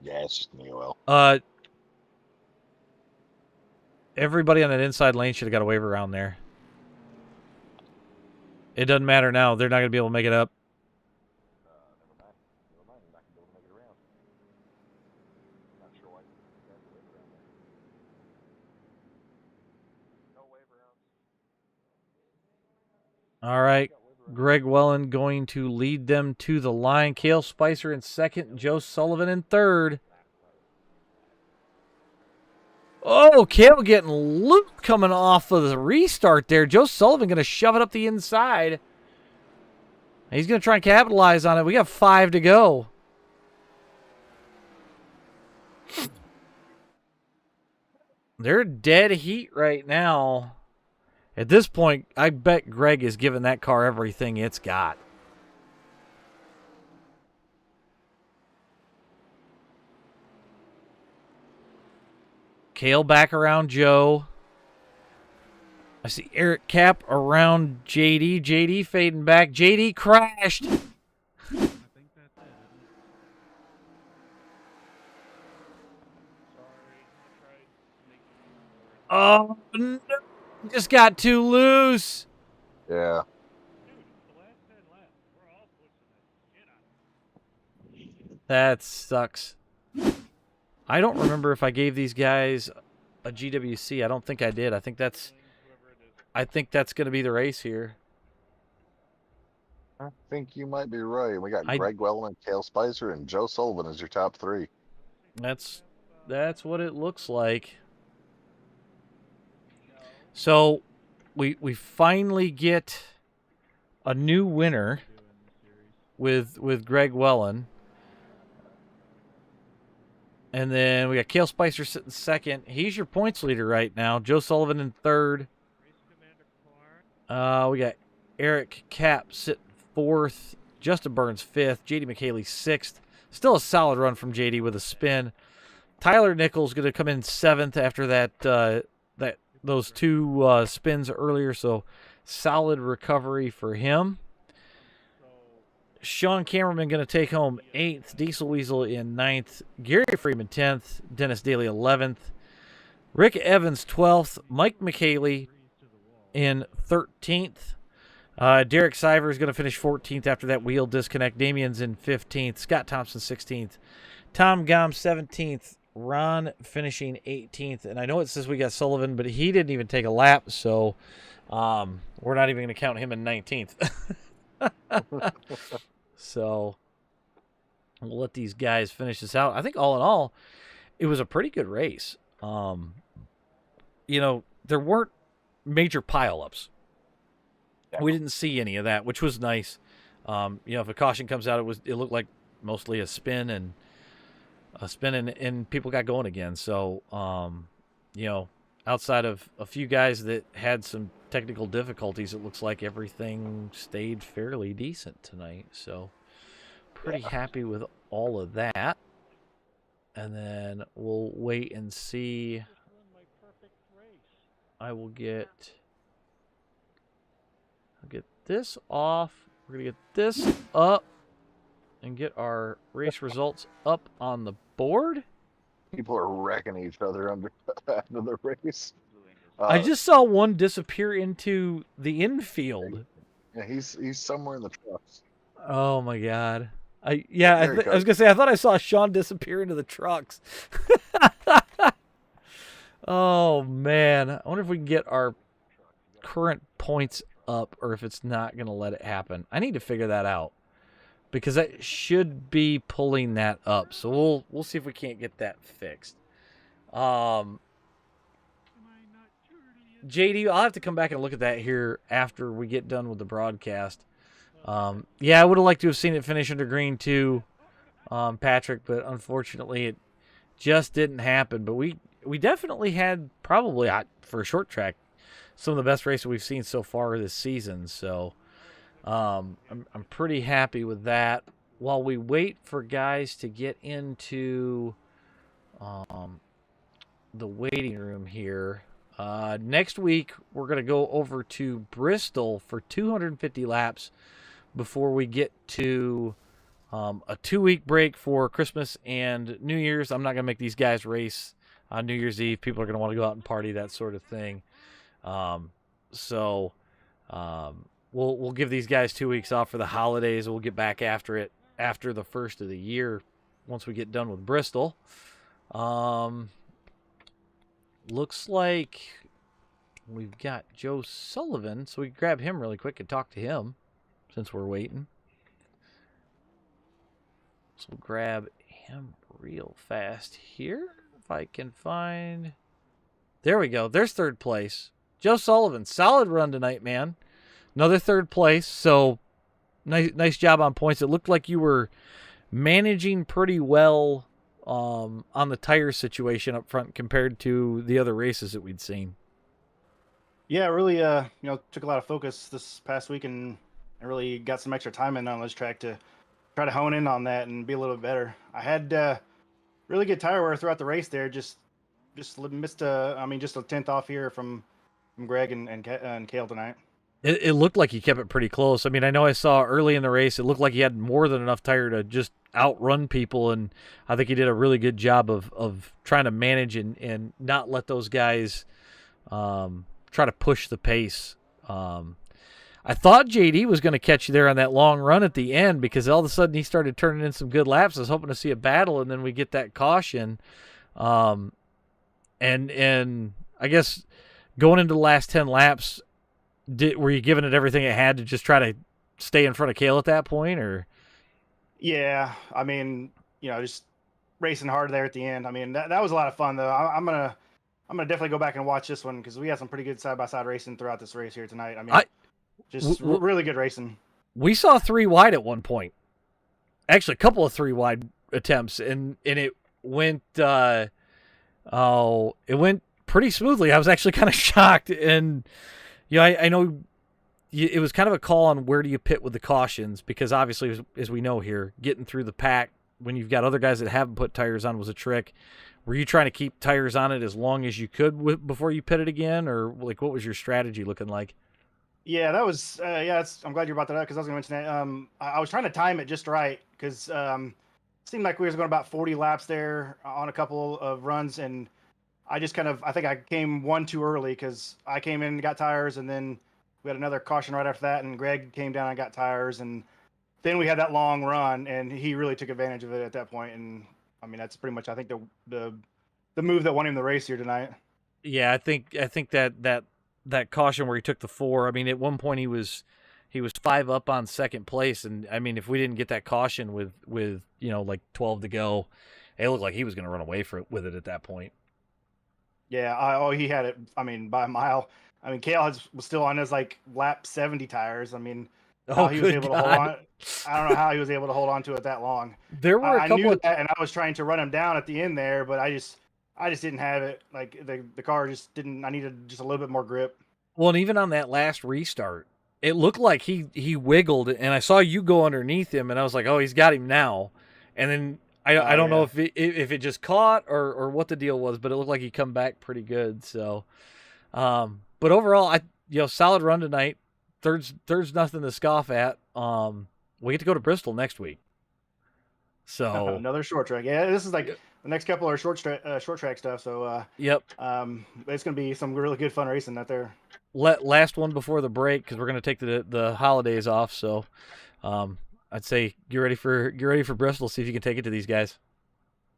Yeah, it's just an EOL. Everybody on that inside lane should have got a wave around there. It doesn't matter now. They're not going to be able to make it up. All right. Greg Wellen going to lead them to the line. Cale Spicer in second. Joe Sullivan in third. Oh, Cale getting looped coming off of the restart there. Joe Sullivan going to shove it up the inside. He's going to try and capitalize on it. We got 5 to go. They're dead heat right now. At this point, I bet Greg is giving that car everything it's got. Cale back around Joe. I see Eric Cap around JD. JD fading back. JD crashed. I think that's it, isn't it? Sorry, I tried making it more. Oh, no. Just got too loose. Yeah. Dude, it's the last 10 laps. We're all pushing that shit out. That sucks. I don't remember if I gave these guys a GWC. I don't think I did. I think that's going to be the race here. I think you might be right. We got Greg Wellen, Cale Spicer, and Joe Sullivan as your top 3. That's what it looks like. So we finally get a new winner with Greg Wellen. And then we got Cale Spicer sitting second. He's your points leader right now. Joe Sullivan in third. We got Eric Kapp sitting fourth. Justin Burns fifth. JD McHaley sixth. Still a solid run from JD with a spin. Tyler Nichols going to come in seventh after those two spins earlier. So solid recovery for him. Sean Cameraman going to take home 8th. Diesel Weasel in 9th. Gary Freeman 10th. Dennis Daly 11th. Rick Evans 12th. Mike McHaley in 13th. Derek Siver is going to finish 14th after that wheel disconnect. Damian's in 15th. Scott Thompson 16th. Tom Gom 17th. Ron finishing 18th. And I know it says we got Sullivan, but he didn't even take a lap, so we're not even going to count him in 19th. So we'll let these guys finish this out. I think all in all, it was a pretty good race. You know, there weren't major pileups. We didn't see any of that, which was nice. You know, if a caution comes out, it looked like mostly a spin and people got going again. So, you know, outside of a few guys that had some technical difficulties, it looks like everything stayed fairly decent tonight. So pretty happy with all of that. And then we'll wait and see. I'll get this off. We're going to get this up and get our race results up on the board. People are wrecking each other under the race. I just saw one disappear into the infield. Yeah, he's somewhere in the trucks. Oh my god! I was gonna say I thought I saw Sean disappear into the trucks. Oh man! I wonder if we can get our current points up, or if it's not gonna let it happen. I need to figure that out because I should be pulling that up. So we'll see if we can't get that fixed. JD, I'll have to come back and look at that here after we get done with the broadcast. Yeah, I would have liked to have seen it finish under green too, Patrick, but unfortunately it just didn't happen. But we definitely had probably, for a short track, some of the best races we've seen so far this season. So I'm pretty happy with that. While we wait for guys to get into the waiting room here, next week, we're going to go over to Bristol for 250 laps before we get to a 2-week break for Christmas and New Year's. I'm not going to make these guys race on New Year's Eve. People are going to want to go out and party, that sort of thing. So we'll give these guys 2 weeks off for the holidays. We'll get back after it after the first of the year once we get done with Bristol. Looks like we've got Joe Sullivan, so we can grab him really quick and talk to him since we're waiting. So we'll grab him real fast here. If I can find... There we go. There's third place. Joe Sullivan, solid run tonight, man. Another third place, so nice job on points. It looked like you were managing pretty well on the tire situation up front compared to the other races that we'd seen. Yeah, really, took a lot of focus this past week and I really got some extra time in on this track to try to hone in on that and be a little bit better. I had really good tire wear throughout the race there. Just missed just a 10th off here from Greg and Cale tonight. It looked like he kept it pretty close. I mean, I know I saw early in the race, it looked like he had more than enough tire to just outrun people, and I think he did a really good job of trying to manage and not let those guys try to push the pace. I thought JD was going to catch you there on that long run at the end because all of a sudden he started turning in some good laps. I was hoping to see a battle, and then we get that caution. And I guess going into the last 10 laps, were you giving it everything it had to just try to stay in front of Cale at that point, or? Yeah, I mean, just racing hard there at the end. I mean, that was a lot of fun though. I'm I'm gonna definitely go back and watch this one because we had some pretty good side by side racing throughout this race here tonight. I mean, really good racing. We saw 3 wide at one point. Actually, a couple of 3 wide attempts, and it went it went pretty smoothly. I was actually kind of shocked, and I know it was kind of a call on where do you pit with the cautions, because obviously, as we know here, getting through the pack when you've got other guys that haven't put tires on was a trick. Were you trying to keep tires on it as long as you could before you pitted again, or like what was your strategy looking like? Yeah, that was I'm glad you brought that up because I was going to mention that. I was trying to time it just right because it seemed like we was going about 40 laps there on a couple of runs, and I just I think I came one too early because I came in and got tires, and then we had another caution right after that, and Greg came down and got tires, and then we had that long run, and he really took advantage of it at that point. And I mean, that's pretty much I think the move that won him the race here tonight. Yeah, I think that caution where he took the 4. I mean, at one point he was 5 up on second place, and I mean, if we didn't get that caution with like 12 to go, it looked like he was going to run away with it at that point. Yeah, he had it. I mean, by a mile. I mean, Kale was still on his like lap 70 tires. I mean, how he was able to hold on. I don't know how he was able to hold on to it that long. There were a couple I knew that, and I was trying to run him down at the end there, but I just didn't have it. Like the car just didn't. I needed just a little bit more grip. Well, and even on that last restart, it looked like he wiggled, and I saw you go underneath him, and I was like, oh, he's got him now. And then I don't know if it just caught or what the deal was, but it looked like he come back pretty good. So, but overall, solid run tonight. There's nothing to scoff at. We get to go to Bristol next week. So another short track. Yeah, this is like the next couple are short track stuff. So yep. It's gonna be some really good fun racing out there. Last one before the break because we're gonna take the holidays off. So I'd say get ready for Bristol. See if you can take it to these guys.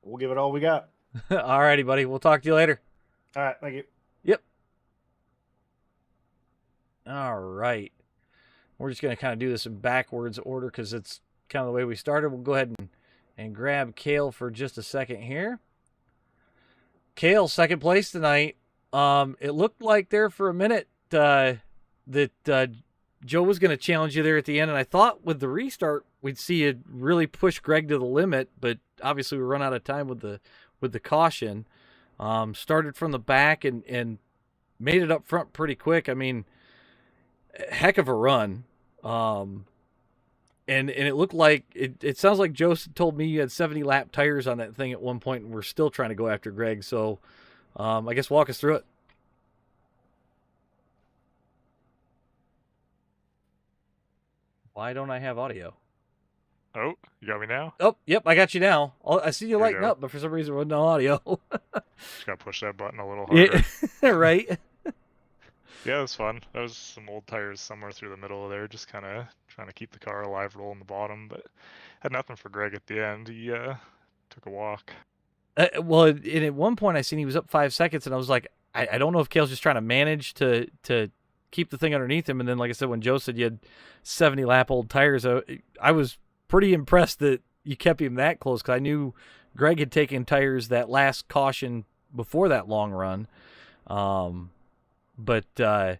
We'll give it all we got. All righty, buddy. We'll talk to you later. All right. Thank you. Yep. All right. We're just going to kind of do this in backwards order because it's kind of the way we started. We'll go ahead and grab Kale for just a second here. Kale, second place tonight. It looked like there for a minute that Joe was going to challenge you there at the end, and I thought with the restart we'd see you really push Greg to the limit, but obviously we run out of time with the caution. Started from the back and made it up front pretty quick. I mean, heck of a run. And it looked like it sounds like Joe told me you had 70 lap tires on that thing at one point, and we're still trying to go after Greg. So I guess walk us through it. Why don't I have audio? Oh, you got me now? Oh, yep, I got you now. I see you lighting up, but for some reason, no audio. Just gotta push that button a little harder. Yeah, right. Yeah, it was fun. That was some old tires somewhere through the middle of there, just kind of trying to keep the car alive, rolling the bottom, but had nothing for Greg at the end. He took a walk. Well, and at one point I seen he was up 5 seconds, and I was like, I don't know if Kale's just trying to manage to keep the thing underneath him. And then, like I said, when Joe said you had 70 lap old tires, I was pretty impressed that you kept him that close because I knew Greg had taken tires that last caution before that long run. But because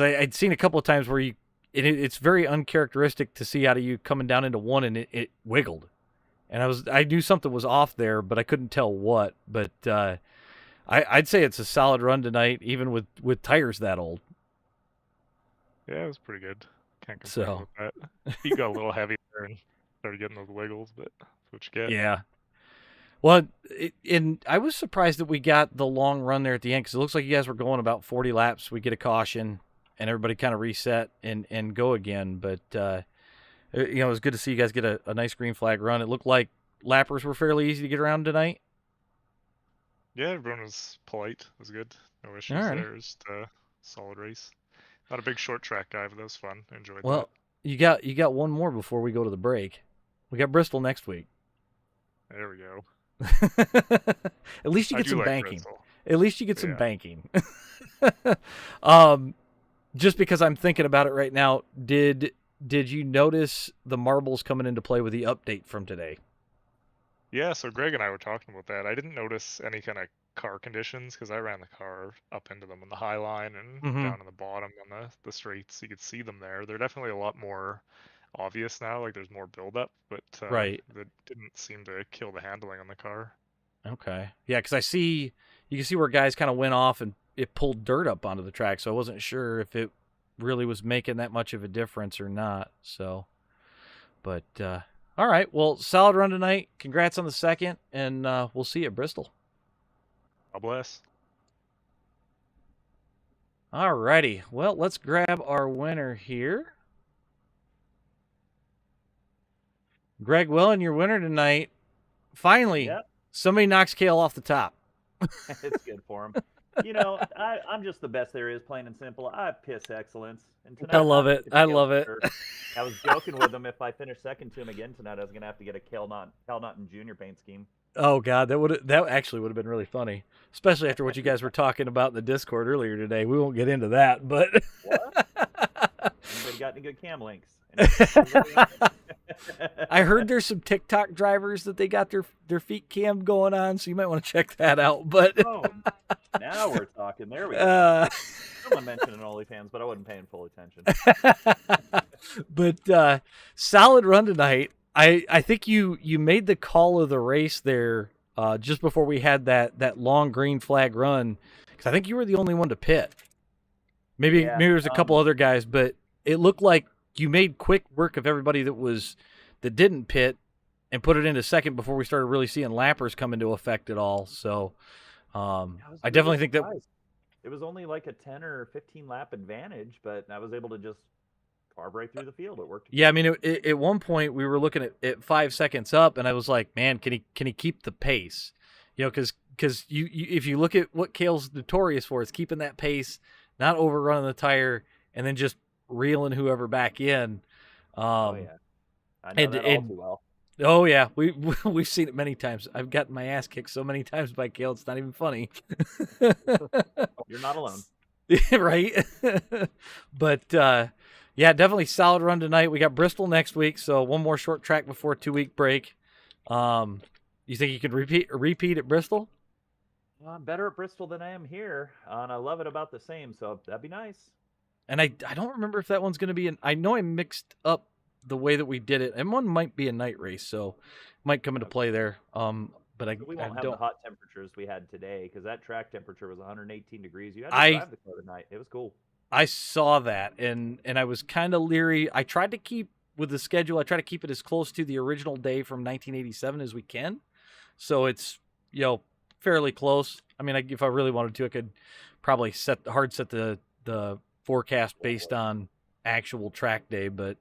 I'd seen a couple of times where it's very uncharacteristic to see out of you coming down into one and it wiggled. And I knew something was off there, but I couldn't tell what. But I'd say it's a solid run tonight, even with tires that old. Yeah, it was pretty good. Can't complain with that. He got a little heavy there and started getting those wiggles, but that's what you get. Yeah. Well, and I was surprised that we got the long run there at the end because it looks like you guys were going about 40 laps. We get a caution, and everybody kind of reset and go again. But, it was good to see you guys get a nice green flag run. It looked like lappers were fairly easy to get around tonight. Yeah, everyone was polite. It was good. No issues right. there. Just a solid race. Not a big short track guy, but that was fun. I enjoyed that. Well, you got one more before we go to the break. We got Bristol next week. There we go. At least you get some banking. Bristol. At least you get some banking. Just because I'm thinking about it right now, did you notice the marbles coming into play with the update from today? Yeah, so Greg and I were talking about that. I didn't notice any kind of car conditions because I ran the car up into them on the high line and Mhm. down in the bottom on the straights. You could see them there. They're definitely a lot more obvious now. Like there's more buildup, but Right. that didn't seem to kill the handling on the car. Okay. Yeah, because you can see where guys kind of went off and it pulled dirt up onto the track. So I wasn't sure if it really was making that much of a difference or not. So, but all right. Well, solid run tonight. Congrats on the second, and we'll see you at Bristol. God bless. All righty. Well, let's grab our winner here. Greg Willen, your winner tonight. Finally, Yep. somebody knocks Kale off the top. It's good for him. You know, I'm just the best there is, plain and simple. I piss excellence. And tonight, I love it. it's I Kale love it. for sure. I was joking with him, if I finish second to him again tonight, I was gonna have to get a Cal Naughton Jr. paint scheme. Oh God, that actually would have been really funny, especially after what you guys were talking about in the Discord earlier today. We won't get into that, but What? Anybody got any good cam links? I heard there's some TikTok drivers that they got their feet cam going on, so you might want to check that out. But Oh, now we're talking. There we go. Someone mentioned an OnlyFans, but I wasn't paying full attention. but solid run tonight. I think you made the call of the race there just before we had that long green flag run, because I think you were the only one to pit. Maybe there was a couple other guys, but it looked like you made quick work of everybody that didn't pit and put it into second before we started really seeing lappers come into effect at all. So I definitely think that it was only like a 10 or 15 lap advantage, but I was able to just carve right through the field. It worked. Yeah, I mean, at one point we were looking at 5 seconds up, and I was like, man, can he keep the pace? You know, because you if you look at what Kale's notorious for, it's keeping that pace, not overrunning the tire, and then just reeling whoever back in. Oh yeah, I know that all too well. Oh yeah, we've seen it many times. I've gotten my ass kicked so many times by Kale, it's not even funny. You're not alone. Right? But yeah, definitely solid run tonight. We got Bristol next week, so one more short track before a 2-week break. You think you could repeat at Bristol? Well, I'm better at Bristol than I am here, and I love it about the same, so that'd be nice. And I don't remember if that one's going to be I know I mixed up the way that we did it, and one might be a night race, so might come into play there. But we won't have the hot temperatures we had today, because that track temperature was 118 degrees. You had to drive the car tonight. It was cool. I saw that, and I was kind of leery. I tried to keep with the schedule. I try to keep it as close to the original day from 1987 as we can, so it's fairly close. I mean, if I really wanted to, I could probably set the forecast based on actual track day, but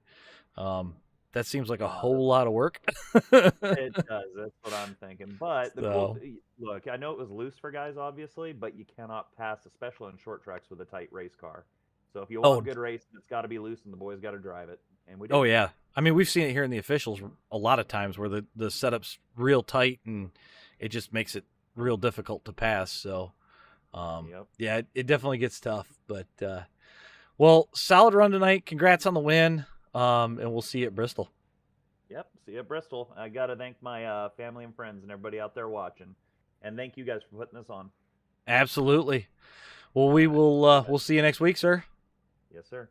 that seems like a whole lot of work. It does. That's what I'm thinking. But look, I know it was loose for guys, obviously, but you cannot pass, especially in short tracks with a tight race car. So if you want a good race, it's got to be loose, and the boys got to drive it. And we did. Oh yeah, I mean, we've seen it here in the officials a lot of times where the setup's real tight and it just makes it real difficult to pass. So yeah, it definitely gets tough. But well, solid run tonight. Congrats on the win. And we'll see you at Bristol. Yep, see you at Bristol. I got to thank my family and friends and everybody out there watching. And thank you guys for putting this on. Absolutely. Well, we'll see you next week, sir. Yes, sir.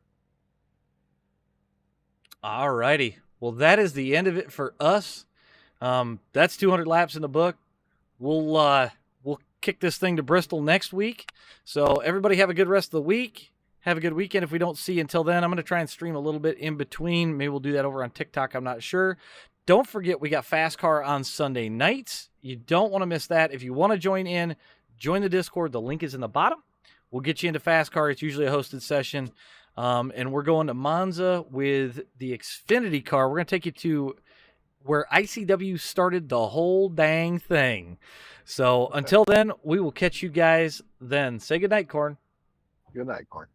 All righty. Well, that is the end of it for us. That's 200 laps in the book. We'll kick this thing to Bristol next week. So everybody have a good rest of the week. Have a good weekend. If we don't see you until then, I'm going to try and stream a little bit in between. Maybe we'll do that over on TikTok. I'm not sure. Don't forget, we got Fast Car on Sunday nights. You don't want to miss that. If you want to join in, join the Discord. The link is in the bottom. We'll get you into Fast Car. It's usually a hosted session. And we're going to Monza with the Xfinity car. We're going to take you to where ICW started the whole dang thing. So until then, we will catch you guys then. Say goodnight, Corn. Good night, Corn.